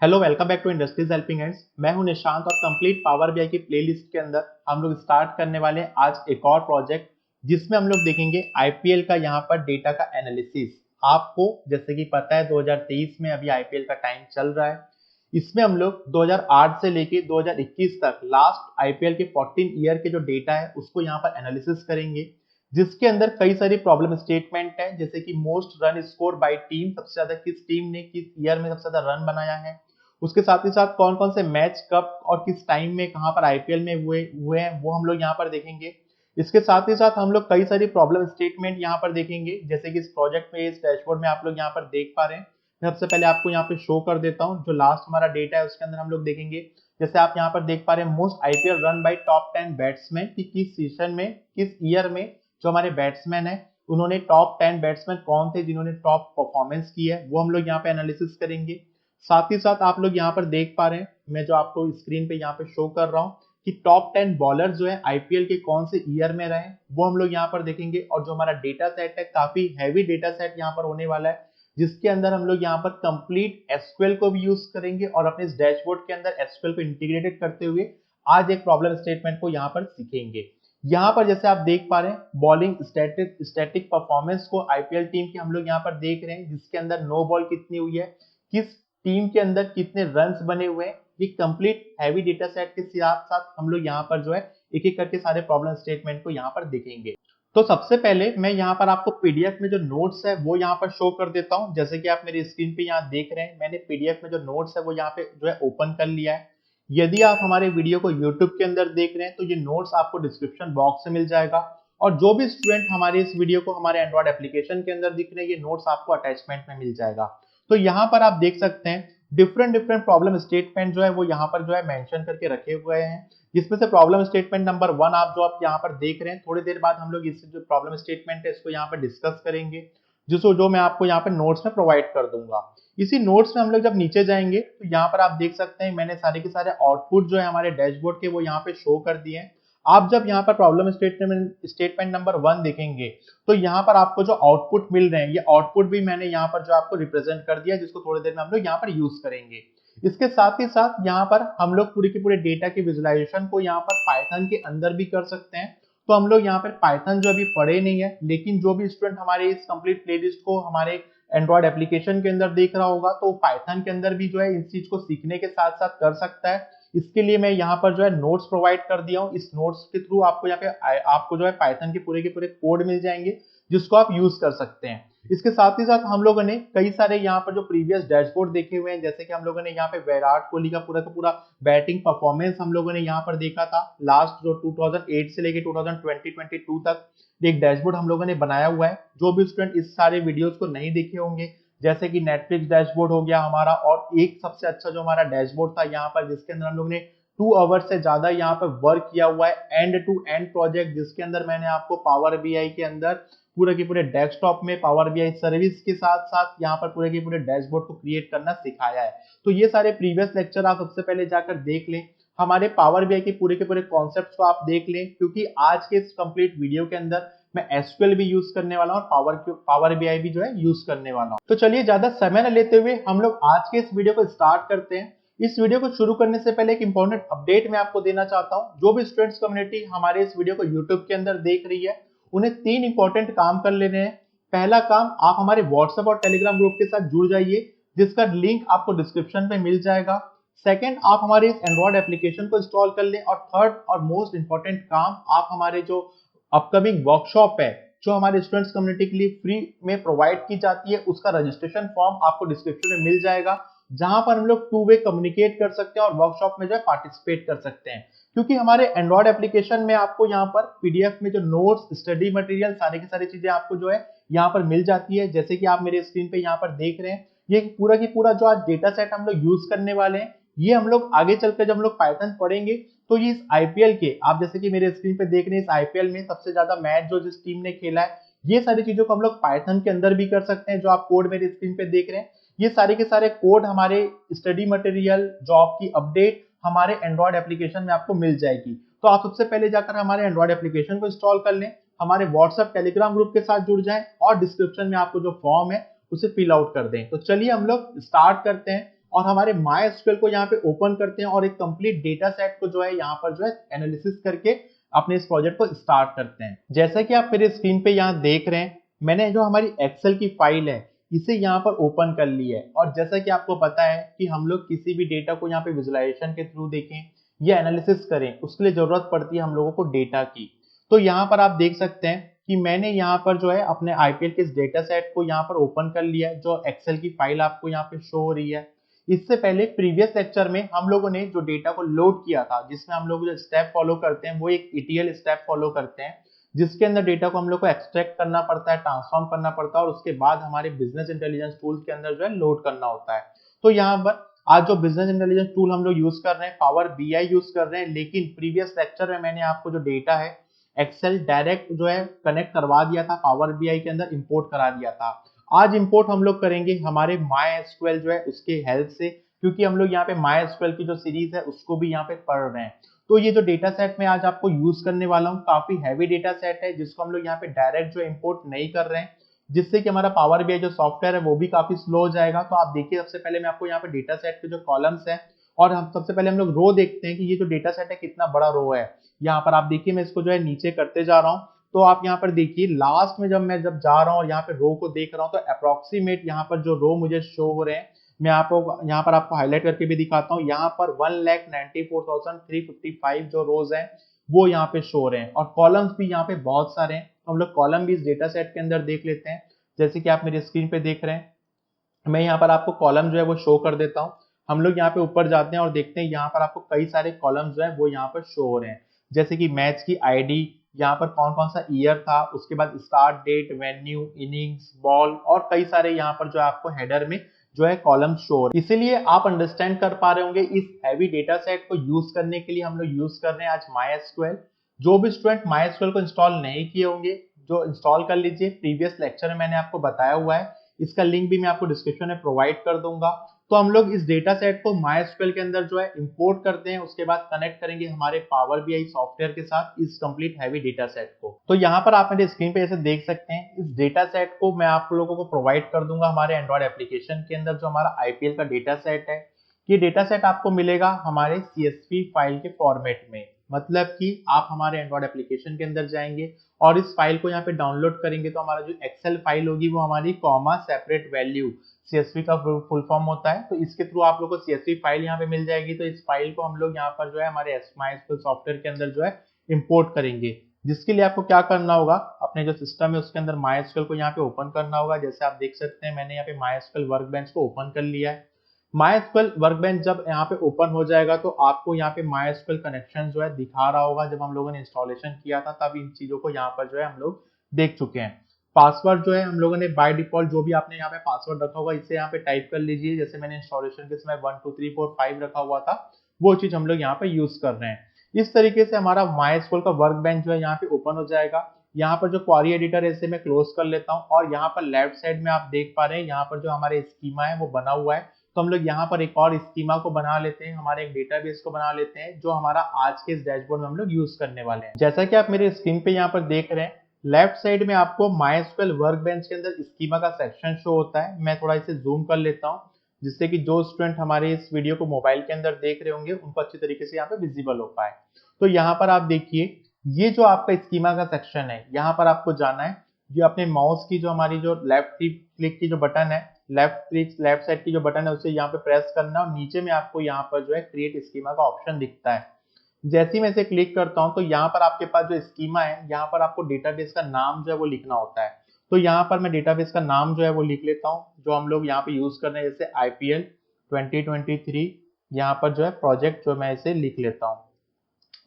Hello, welcome back to industries helping hands. मैं हूं निशांत और कंप्लीट पावर बीआई की प्लेलिस्ट के अंदर हम लोग स्टार्ट करने वाले हैं आज एक और प्रोजेक्ट जिसमें हम लोग देखेंगे आईपीएल का यहाँ पर डेटा का एनालिसिस। आपको जैसे कि पता है 2023 में अभी आईपीएल का टाइम चल रहा है। इसमें हम लोग 2008 से लेके 2021 तक लास्ट आईपीएल के 14 ईयर के जो डेटा है उसको यहाँ पर एनालिसिस करेंगे, जिसके अंदर कई सारी प्रॉब्लम स्टेटमेंट है, जैसे कि most run score bye team, सबसे ज्यादा किस टीम ने किस ईयर में सबसे ज्यादा रन बनाया है। उसके साथ ही साथ कौन कौन से मैच कब और किस टाइम में कहां पर आईपीएल में हुए हुए हैं वो हम लोग यहाँ पर देखेंगे। इसके साथ ही साथ हम लोग कई सारी प्रॉब्लम स्टेटमेंट यहाँ पर देखेंगे, जैसे कि इस प्रोजेक्ट में इस डैशबोर्ड में आप लोग यहाँ पर देख पा रहे हैं। मैं सबसे पहले आपको यहाँ पे शो कर देता हूँ जो लास्ट हमारा डेटा है उसके अंदर हम लोग देखेंगे। जैसे आप यहाँ पर देख पा रहे हैं most IPL run by top 10 batsman कि किस सीजन में किस ईयर में जो हमारे बैट्समैन है उन्होंने टॉप 10 बैट्समैन कौन थे जिन्होंने टॉप परफॉर्मेंस की है वो हम लोग यहाँ पे एनालिसिस करेंगे। साथ ही साथ आप लोग यहाँ पर देख पा रहे हैं, मैं जो आपको स्क्रीन पे यहाँ पे शो कर रहा हूँ कि टॉप 10 बॉलर जो है आईपीएल के कौन से ईयर में रहे वो हम लोग यहाँ पर देखेंगे। और जो हमारा डेटा सेट है काफी हैवी डेटा सेट यहाँ पर होने वाला है, जिसके अंदर हम लोग यहाँ पर कंप्लीट एसक्यूएल को भी यूज करेंगे और अपने इस डैशबोर्ड के अंदर एसक्यूएल को इंटीग्रेटेड करते हुए आज एक प्रॉब्लम स्टेटमेंट को यहाँ पर सीखेंगे। यहाँ पर जैसे आप देख पा रहे हैं बॉलिंग स्टैटिक परफॉर्मेंस को आईपीएल टीम की हम लोग यहाँ पर देख रहे हैं, जिसके अंदर नो बॉल कितनी हुई है, किस टीम के अंदर कितने रन्स बने हुए हैं। ये कंप्लीट हैवी डेटा सेट के साथ साथ हम लोग यहाँ पर जो है एक एक करके सारे प्रॉब्लम स्टेटमेंट को यहाँ पर देखेंगे। तो सबसे पहले मैं यहाँ पर आपको पीडीएफ में जो नोट्स है वो यहाँ पर शो कर देता हूँ। जैसे कि आप मेरी स्क्रीन पे यहाँ देख रहे हैं, मैंने पीडीएफ में जो नोट्स है वो यहाँ पे जो है ओपन कर लिया है। यदि आप हमारे वीडियो को यूट्यूब के अंदर देख रहे हैं तो ये नोट्स आपको डिस्क्रिप्शन बॉक्स में मिल जाएगा। और जो भी स्टूडेंट हमारे इस वीडियो को हमारे एंड्रॉइड एप्लीकेशन के अंदर दिख रहे हैं ये नोट्स आपको अटैचमेंट में मिल जाएगा। तो यहाँ पर आप देख सकते हैं डिफरेंट डिफरेंट प्रॉब्लम स्टेटमेंट जो है वो यहाँ पर जो है मेंशन करके रखे हुए हैं, जिसमें से प्रॉब्लम स्टेटमेंट नंबर 1 आप यहाँ पर देख रहे हैं। थोड़ी देर बाद हम लोग इस जो प्रॉब्लम स्टेटमेंट है इसको यहाँ पर डिस्कस करेंगे, जिसको जो मैं आपको यहाँ पर नोट्स में प्रोवाइड कर दूंगा। इसी नोट्स में हम लोग जब नीचे जाएंगे तो यहाँ पर आप देख सकते हैं मैंने सारे के सारे आउटपुट जो है हमारे डैशबोर्ड के वो यहाँ पे शो कर दिए हैं। आप जब यहाँ पर प्रॉब्लम स्टेटमेंट नंबर 1 देखेंगे तो यहाँ पर आपको जो आउटपुट मिल रहे हैं ये आउटपुट भी मैंने यहाँ पर जो आपको रिप्रेजेंट कर दिया, जिसको थोड़ी देर में हम लोग यहाँ पर यूज करेंगे। इसके साथ ही साथ यहाँ पर हम लोग पूरे के पूरे डेटा के विजुअलाइजेशन को यहाँ पर पाइथन के अंदर भी कर सकते हैं। तो हम लोग यहाँ पर पाइथन जो अभी पढ़े नहीं है, लेकिन जो भी स्टूडेंट हमारे इस कंप्लीट प्लेलिस्ट को हमारे एंड्रॉइड एप्लीकेशन के अंदर देख रहा होगा तो पाइथन के अंदर भी जो है इस चीज को सीखने के साथ साथ कर सकता है। इसके लिए मैं यहाँ पर जो है नोट्स प्रोवाइड कर दिया हूँ। इस नोट्स के थ्रू आपको यहाँ पे आपको जो है पाइथन के पूरे कोड मिल जाएंगे, जिसको आप यूज कर सकते हैं। इसके साथ ही साथ हम लोगों ने कई सारे यहाँ पर जो प्रीवियस डैशबोर्ड देखे हुए हैं, जैसे कि हम लोगों ने यहाँ पे विराट कोहली का पूरा बैटिंग परफॉर्मेंस हम लोगों ने यहाँ पर देखा था लास्ट जो 2008 से लेके 2020-22 तक एक डैशबोर्ड हम लोगों ने बनाया हुआ है। जो भी स्टूडेंट इस सारे वीडियोस को नहीं देखे होंगे, जैसे कि नेटफ्लिक्स डैशबोर्ड हो गया हमारा, और एक सबसे अच्छा जो हमारा डैशबोर्ड था यहाँ पर जिसके अंदर हम लोग ने 2 आवर्स से ज्यादा यहाँ पर वर्क किया हुआ है एंड टू एंड प्रोजेक्ट, जिसके अंदर मैंने आपको पावर बीआई के अंदर पूरे के पूरे डेस्कटॉप में पावर बीआई सर्विस के साथ साथ यहाँ पर पूरे के पूरे डैशबोर्ड को क्रिएट करना सिखाया है। तो ये सारे प्रीवियस लेक्चर आप सबसे पहले जाकर देख लें, हमारे पावर बीआई के पूरे कॉन्सेप्ट्स को आप देख लें, क्योंकि आज के इस कंप्लीट वीडियो के अंदर मैं एसक्यूएल भी यूज करने वाला हूं और पावर बीआई भी जो है यूज करने वाला हूं। तो चलिए ज्यादा समय न लेते हुए हम लोग आज के इस वीडियो को स्टार्ट करते हैं। इस वीडियो को शुरू करने से पहले एक इंपॉर्टेंट अपडेट मैं आपको देना चाहता हूं। जो भी स्टूडेंट्स कम्युनिटी हमारे इस वीडियो को यूट्यूब के अंदर देख रही है उन्हें 3 इंपॉर्टेंट काम कर लेने हैं। पहला काम, आप हमारे व्हाट्सएप और टेलीग्राम ग्रुप के साथ जुड़ जाइए, जिसका लिंक आपको डिस्क्रिप्शन में मिल जाएगा। सेकंड, आप हमारे इस एंड्रॉइड एप्लीकेशन को इंस्टॉल कर लें। और थर्ड और मोस्ट इंपॉर्टेंट काम, आप हमारे जो अपकमिंग वर्कशॉप है जो हमारे स्टूडेंट्स कम्युनिटी के लिए फ्री में प्रोवाइड की जाती है उसका रजिस्ट्रेशन फॉर्म आपको डिस्क्रिप्शन में मिल जाएगा, जहां पर हम लोग 2 वे कम्युनिकेट कर सकते हैं और वर्कशॉप में जो है पार्टिसिपेट कर सकते हैं। क्योंकि हमारे एंड्रॉइड एप्लीकेशन में आपको यहाँ पर पीडीएफ में जो नोट्स, स्टडी मटेरियल, सारी की सारी चीजें आपको जो है यहाँ पर मिल जाती है। जैसे कि आप मेरे स्क्रीन पे यहाँ पर देख रहे हैं, ये पूरा की पूरा जो आज डेटा सेट हम लोग यूज करने वाले हैं, ये हम लोग आगे चलकर जब हम लोग पाइथन पढ़ेंगे तो ये इस आईपीएल के, आप जैसे कि मेरे स्क्रीन पे देख रहे हैं, इस आईपीएल में सबसे ज्यादा मैच जो जिस टीम ने खेला है, ये सारी चीजों को हम लोग पाइथन के अंदर भी कर सकते हैं। जो आप कोड मेरे स्क्रीन पे देख रहे हैं, ये सारे के सारे कोड हमारे स्टडी मटेरियल, जॉब की अपडेट हमारे एंड्रॉइड एप्लीकेशन में आपको मिल जाएगी। तो आप सबसे पहले जाकर हमारे एंड्रॉइड एप्लीकेशन को इंस्टॉल कर लें, हमारे व्हाट्सएप टेलीग्राम ग्रुप के साथ जुड़ जाएं और डिस्क्रिप्शन में आपको जो फॉर्म है उसे फिल आउट कर दें। तो चलिए हम लोग स्टार्ट करते हैं। और हमारे MySQL को यहाँ पे ओपन करते हैं और एक कंप्लीट डेटा सेट को जो है यहाँ पर जो है एनालिसिस करके अपने इस प्रोजेक्ट को स्टार्ट करते हैं। जैसा कि आप मेरे स्क्रीन पे यहाँ देख रहे हैं, मैंने जो हमारी एक्सेल की फाइल है इसे यहाँ पर ओपन कर ली है। और जैसा कि आपको पता है कि हम लोग किसी भी डेटा को यहाँ पे विजुअलाइजेशन के थ्रू देखें या एनालिसिस करें, उसके लिए जरूरत पड़ती है हम लोगों को डेटा की। तो यहाँ पर आप देख सकते हैं कि मैंने यहाँ पर जो है अपने आईपीएल के इस डेटा सेट को यहाँ पर ओपन कर लिया है, जो एक्सेल की फाइल आपको यहाँ पे शो हो रही है। इससे पहले प्रीवियस लेक्चर में हम लोगों ने जो डेटा को लोड किया था, जिसमें हम लोग जो स्टेप फॉलो करते हैं वो एक ETL स्टेप फॉलो करते हैं, जिसके अंदर डेटा को हम लोग को एक्सट्रैक्ट करना पड़ता है, ट्रांसफॉर्म करना पड़ता है और उसके बाद हमारे बिजनेस इंटेलिजेंस टूल के अंदर जो है लोड करना होता है। तो यहाँ पर आज जो बिजनेस इंटेलिजेंस टूल हम लोग यूज कर रहे हैं, पावर BI यूज कर रहे हैं, लेकिन प्रीवियस लेक्चर में मैंने आपको जो डेटा है एक्सेल डायरेक्ट जो है कनेक्ट करवा दिया था, पावर BI के अंदर इंपोर्ट करा दिया था। आज इंपोर्ट हम लोग करेंगे हमारे MySQL जो है उसके हेल्प से, क्योंकि हम लोग यहाँ पे MySQL की जो सीरीज है उसको भी यहाँ पे पढ़ रहे हैं। तो ये जो डेटा सेट मैं आज आपको यूज करने वाला हूँ काफी हैवी डेटा सेट है, जिसको हम लोग यहाँ पे डायरेक्ट जो इंपोर्ट नहीं कर रहे हैं, जिससे कि हमारा पावर BI जो सॉफ्टवेयर है वो भी काफी स्लो हो जाएगा। तो आप देखिए, सबसे पहले मैं आपको यहाँ पे डेटा सेट के जो कॉलम्स है, और हम सबसे पहले हम लोग रो देखते हैं कि ये जो डेटा सेट है कितना बड़ा रो है। यहाँ पर आप देखिए, मैं इसको जो है नीचे करते जा रहा हूँ। तो आप यहाँ पर देखिए लास्ट में जब जा रहा हूँ और यहाँ पे रो को देख रहा हूँ, तो अप्रोक्सीमेट यहाँ पर जो रो मुझे शो हो रहे हैं, मैं आपको यहाँ पर आपको हाईलाइट करके भी दिखाता हूँ। यहाँ पर 1,94,355 जो रोज हैं वो यहाँ पे शो हो रहे हैं, और कॉलम्स भी यहाँ पे बहुत सारे हैं। हम लोग कॉलम भी इस डेटा सेट के अंदर देख लेते हैं। जैसे कि आप मेरी स्क्रीन पे देख रहे हैं, मैं यहाँ पर आपको कॉलम जो है वो शो कर देता हूँ। हम लोग यहाँ पे ऊपर जाते हैं और देखते हैं यहाँ पर आपको कई सारे कॉलम्स जो है वो यहाँ पर शो हो रहे हैं। जैसे कि मैच की आईडी, यहाँ पर कौन कौन सा ईयर था, उसके बाद start date, venue, innings, ball, और कई सारे यहाँ पर जो आपको हेडर में जो है कॉलम शो। इसीलिए आप अंडरस्टैंड कर पा रहे होंगे, इस हैवी डेटा सेट को यूज करने के लिए हम लोग यूज कर रहे हैं आज MySQL। जो भी स्टूडेंट MySQL को इंस्टॉल नहीं किए होंगे, जो इंस्टॉल कर लीजिए, प्रीवियस लेक्चर में मैंने आपको बताया हुआ है, इसका लिंक भी मैं आपको डिस्क्रिप्शन में प्रोवाइड कर दूंगा। तो हम लोग इस डेटा सेट को MySQL के अंदर जो है इंपोर्ट करते हैं, उसके बाद कनेक्ट करेंगे हमारे पावर BI सॉफ्टवेयर के साथ इस कंप्लीट हैवी डेटा सेट को। तो यहाँ पर आप मेरे स्क्रीन पे ऐसे देख सकते हैं, इस डेटा सेट को मैं आप लोगों को प्रोवाइड कर दूंगा हमारे एंड्रॉइड एप्लीकेशन के अंदर, जो हमारा IPL का डेटा सेट है। ये डेटा सेट आपको मिलेगा हमारे CSV फाइल के फॉर्मेट में। मतलब कि आप हमारे एंड्रॉइड एप्लीकेशन के अंदर जाएंगे और इस फाइल को यहाँ पे डाउनलोड करेंगे, तो हमारा जो एक्सेल फाइल होगी वो हमारी कॉमा सेपरेट वैल्यू CSV का फुल फॉर्म होता है। तो इसके थ्रू आप लोग को CSV फाइल यहाँ पे मिल जाएगी। तो इस फाइल को हम लोग यहाँ पर जो है हमारे MySQL सॉफ्टवेयर के अंदर जो है इंपोर्ट करेंगे, जिसके लिए आपको क्या करना होगा, अपने जो सिस्टम है उसके अंदर MySQL को यहाँ पे ओपन करना होगा। जैसे आप देख सकते हैं, मैंने यहाँ पे MySQL वर्कबेंच को ओपन कर लिया है। MySQL वर्कबेंच जब यहाँ पे ओपन हो जाएगा तो आपको यहाँ पे MySQL कनेक्शन जो है दिखा रहा होगा। जब हम लोगों ने इंस्टॉलेशन किया था तब इन चीजों को यहाँ पर जो है हम लोग देख चुके हैं। पासवर्ड जो है हम लोगों ने बाय डिफॉल्ट जो भी आपने यहाँ पे पासवर्ड रखा होगा इसे यहाँ पे टाइप कर लीजिए। जैसे मैंने इंस्टॉलेशन के समय 1 2 3 4 5 रखा हुआ था, वो चीज हम लोग यहाँ पे यूज कर रहे हैं। इस तरीके से हमारा MySQL का वर्कबेंच जो है यहाँ पे ओपन हो जाएगा। यहाँ पर जो क्वारी एडिटर है इसे मैं क्लोज कर लेता हूँ, और यहाँ पर लेफ्ट साइड में आप देख पा रहे हैं यहाँ पर जो हमारे स्कीमा है वो बना हुआ है। तो हम लोग यहाँ पर एक और स्कीमा को बना लेते हैं, हमारे एक डेटाबेस को बना लेते हैं, जो हमारा आज के इस डैशबोर्ड में हम लोग यूज करने वाले हैं। जैसा कि आप मेरे स्क्रीन पे यहाँ पर देख रहे हैं, लेफ्ट साइड में आपको MySQL वर्कबेंच के अंदर स्कीमा का सेक्शन शो होता है। मैं थोड़ा इसे जूम कर लेता हूँ, जिससे कि जो स्टूडेंट हमारे इस वीडियो को मोबाइल के अंदर देख रहे होंगे उनको अच्छी तरीके से यहाँ पे विजिबल हो पाए। तो यहाँ पर आप देखिए, ये जो आपका स्कीमा का सेक्शन है, यहाँ पर आपको जाना है। ये अपने माउस की जो हमारी जो लेफ्ट क्लिक की जो बटन है, लेफ्ट साइड की जो बटन है उसे यहाँ पे प्रेस करना, और नीचे में आपको यहाँ पर जो है क्रिएट स्कीमा का ऑप्शन दिखता है। जैसे ही मैं इसे क्लिक करता हूँ तो यहाँ पर आपके पास जो स्कीमा है, यहाँ पर आपको डेटाबेस का नाम जो है वो लिखना होता है। तो यहाँ पर मैं डेटाबेस का नाम जो है वो लिख लेता हूँ, जो हम लोग यहाँ पे यूज कर रहे हैं, जैसे IPL 2023, यहाँ पर जो है प्रोजेक्ट जो मैं इसे लिख लेता हूँ।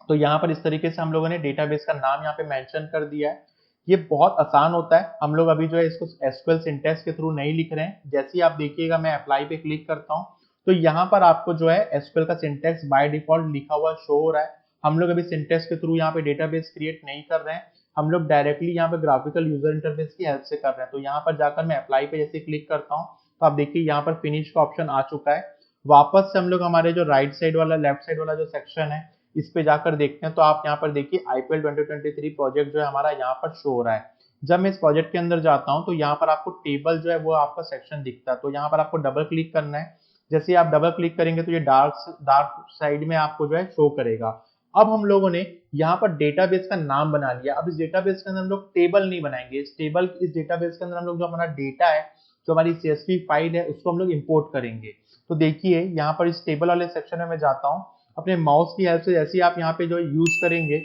तो यहाँ पर इस तरीके से हम लोगों ने डेटाबेस का नाम यहाँ पे मेंशन कर दिया है। ये बहुत आसान होता है, हम लोग अभी जो है इसको SQL सिंटैक्स के थ्रू नहीं लिख रहे हैं। जैसे ही आप देखिएगा, मैं अप्लाई पे क्लिक करता हूँ तो यहाँ पर आपको जो है SQL का सिंटैक्स बाय डिफॉल्ट लिखा हुआ शो हो रहा है। हम लोग अभी सिंटैक्स के थ्रू यहाँ पे डेटाबेस क्रिएट नहीं कर रहे हैं, हम लोग डायरेक्टली यहाँ पे ग्राफिकल यूजर इंटरफेस की हेल्प से कर रहे हैं। तो यहाँ पर जाकर मैं अप्लाई पे जैसे क्लिक करता हूँ तो आप देखिए यहाँ पर फिनिश का ऑप्शन आ चुका है। वापस से हम लोग हमारे जो राइट साइड वाला लेफ्ट साइड वाला जो सेक्शन है इस पे जाकर देखते हैं, तो आप यहाँ पर देखिए IPL 2023 प्रोजेक्ट जो है हमारा यहाँ पर शो हो रहा है। जब मैं इस प्रोजेक्ट के अंदर जाता हूँ तो यहाँ पर आपको टेबल जो है वो आपका सेक्शन दिखता है। तो यहाँ पर आपको डबल क्लिक करना है। जैसे आप डबल क्लिक करेंगे तो ये डार्क साइड में आपको जो है शो करेगा। अब हम लोगों ने यहाँ पर डेटाबेस का नाम बना लिया। अब इस डेटाबेस के अंदर हम लोग टेबल नहीं बनाएंगे। इस डेटाबेस के अंदर हम लोग जो हमारा डेटा है, जो हमारी CSV फाइल है, उसको हम लोग इंपोर्ट करेंगे। तो देखिए यहाँ पर इस टेबल वाले सेक्शन में मैं जाता हूँ। अपने माउस की हेल्प से जैसे ही आप यहाँ पे जो यूज करेंगे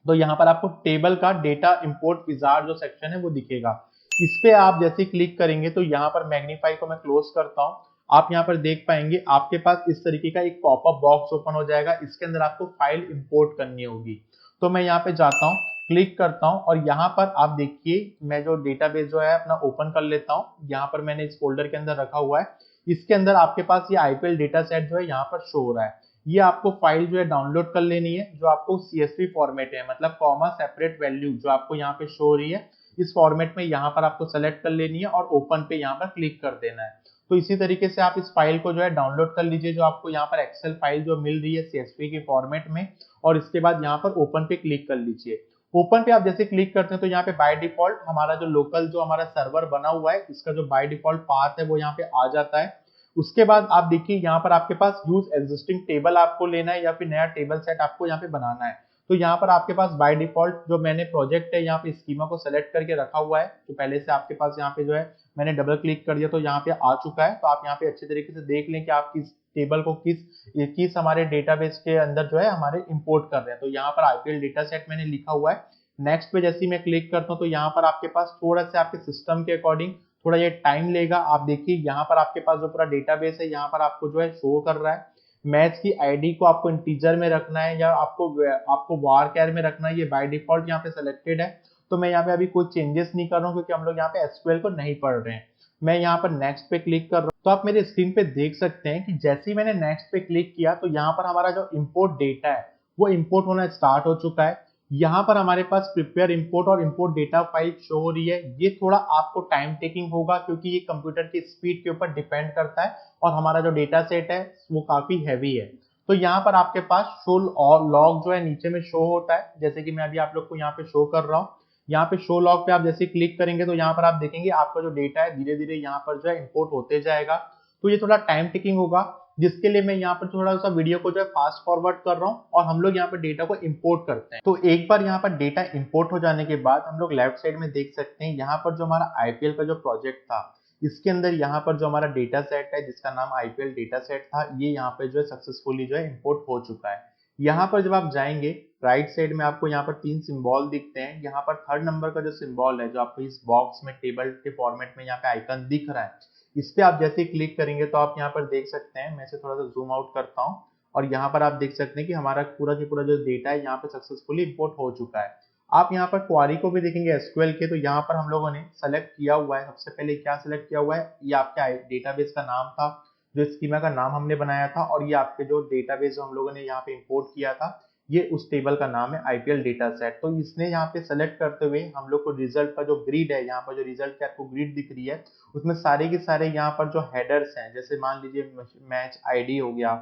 तो यहाँ पर आपको टेबल का डेटा इंपोर्ट विजार्ड जो सेक्शन है वो दिखेगा। इस पे आप जैसे क्लिक करेंगे तो यहाँ पर मैग्नीफाई को मैं क्लोज करता हूँ। आप यहाँ पर देख पाएंगे आपके पास इस तरीके का एक पॉपअप बॉक्स ओपन हो जाएगा। इसके अंदर आपको फाइल इंपोर्ट करनी होगी। तो मैं यहाँ पे जाता हूँ, क्लिक करता हूँ और यहाँ पर आप देखिए मैं जो डेटाबेस जो है अपना ओपन कर लेता हूँ। यहाँ पर मैंने इस फोल्डर के अंदर रखा हुआ है। इसके अंदर आपके पास ये IPL डेटा सेट जो है यहाँ पर शो हो रहा है। ये आपको फाइल जो है डाउनलोड कर लेनी है, जो आपको CSV फॉर्मेट है, मतलब कॉमा सेपरेट वैल्यू जो आपको यहाँ पे शो हो रही है, इस फॉर्मेट में यहाँ पर आपको सेलेक्ट कर लेनी है और ओपन पे यहाँ पर क्लिक कर देना है। तो इसी तरीके से आप इस फाइल को जो है डाउनलोड कर लीजिए, जो आपको यहाँ पर एक्सेल फाइल जो मिल रही है CSV के फॉर्मेट में, और इसके बाद यहाँ पर ओपन पे क्लिक कर लीजिए। ओपन पे आप जैसे क्लिक करते हैं तो यहाँ पे बाय डिफॉल्ट हमारा जो लोकल जो हमारा सर्वर बना हुआ है, इसका जो बाय डिफॉल्ट पाथ है वो यहाँ पे आ जाता है। उसके बाद आप देखिए यहाँ पर आपके पास यूज एग्जिस्टिंग टेबल आपको लेना है या फिर नया टेबल सेट आपको यहाँ पे बनाना है। तो यहाँ पर आपके पास बाय डिफॉल्ट जो मैंने प्रोजेक्ट है यहाँ पे स्कीमा को सेलेक्ट करके रखा हुआ है, तो पहले से आपके पास यहाँ पे जो है मैंने डबल क्लिक कर दिया तो यहाँ पे आ चुका है। तो आप यहाँ पे अच्छे तरीके से देख लें कि आप किस टेबल को किस हमारे डेटाबेस के अंदर जो है हमारे इंपोर्ट कर रहे हैं। तो यहाँ पर IPL डेटा सेट मैंने लिखा हुआ है। नेक्स्ट पे जैसे ही मैं क्लिक करता हूँ तो यहाँ पर आपके पास थोड़ा सा आपके सिस्टम के अकॉर्डिंग थोड़ा ये टाइम लेगा। आप देखिए यहाँ पर आपके पास जो पूरा डेटाबेस है यहाँ पर आपको जो है शो कर रहा है। मैच की आईडी को आपको इंटीजर में रखना है या आपको varchar में रखना है, ये बाय डिफॉल्ट यहाँ पे सिलेक्टेड है। तो मैं यहाँ पे अभी कोई चेंजेस नहीं कर रहा हूँ क्योंकि हम लोग यहाँ पे SQL को नहीं पढ़ रहे हैं। मैं यहाँ पर नेक्स्ट पे क्लिक कर रहा हूँ तो आप मेरे स्क्रीन पे देख सकते हैं कि जैसे ही मैंने नेक्स्ट पे क्लिक किया तो यहाँ पर हमारा जो इम्पोर्ट डेटा है वो इम्पोर्ट होना स्टार्ट हो चुका है। यहाँ पर हमारे पास प्रिपेयर इंपोर्ट और इंपोर्ट डेटा फाइल शो हो रही है। ये थोड़ा आपको टाइम टेकिंग होगा क्योंकि ये कंप्यूटर की स्पीड के ऊपर डिपेंड करता है और हमारा जो डेटा सेट है वो काफी हैवी है। तो यहाँ पर आपके पास शो और लॉग जो है नीचे में शो होता है, जैसे कि मैं अभी आप लोग को यहाँ पे शो कर रहा हूँ। यहाँ पे शो लॉग पे आप जैसे क्लिक करेंगे तो यहाँ पर आप देखेंगे आपका जो डेटा है धीरे धीरे यहाँ पर जो है इंपोर्ट होते जाएगा। तो ये थोड़ा टाइम टेकिंग होगा, जिसके लिए मैं यहाँ पर थोड़ा सा वीडियो को जो है फास्ट फॉरवर्ड कर रहा हूँ और हम लोग यहाँ पर डेटा को इंपोर्ट करते हैं। तो एक बार यहाँ पर डेटा इंपोर्ट हो जाने के बाद हम लोग लेफ्ट साइड में देख सकते हैं यहाँ पर जो हमारा IPL का जो प्रोजेक्ट था, इसके अंदर यहाँ पर जो हमारा डेटा सेट है जिसका नाम IPL डेटा सेट था, ये यहाँ पे जो है सक्सेसफुली जो है इंपोर्ट हो चुका है। यहाँ पर जब आप जाएंगे राइट साइड में आपको यहाँ पर 3 सिंबल दिखते हैं। यहाँ पर थर्ड नंबर का जो सिंबल है जो आपको इस बॉक्स में टेबल के फॉर्मेट में यहाँ पे आइकन दिख रहा है, इस पे आप जैसे क्लिक करेंगे तो आप यहाँ पर देख सकते हैं। मैं इसे थोड़ा सा जूम आउट करता हूँ और यहाँ पर आप देख सकते हैं कि हमारा पूरा की पूरा जो डेटा है यहाँ पे सक्सेसफुली इंपोर्ट हो चुका है। आप यहाँ पर क्वारी को भी देखेंगे SQL के, तो यहाँ पर हम लोगों ने सेलेक्ट किया हुआ है। सबसे पहले क्या सेलेक्ट किया हुआ है, ये आपके डेटाबेस का नाम था, जो स्कीमा का नाम हमने बनाया था, और ये आपके जो डेटाबेस जो हम लोगों ने यहाँ पे इंपोर्ट किया था ये उस टेबल का नाम है IPL डेटा सेट। तो इसने यहाँ पे सेलेक्ट करते हुए हम लोग को रिजल्ट का जो ग्रिड है, यहाँ पर जो रिजल्ट की आपको ग्रिड दिख रही है उसमें सारे के सारे यहाँ पर जो हेडर्स हैं, जैसे मान लीजिए मैच ID हो गया,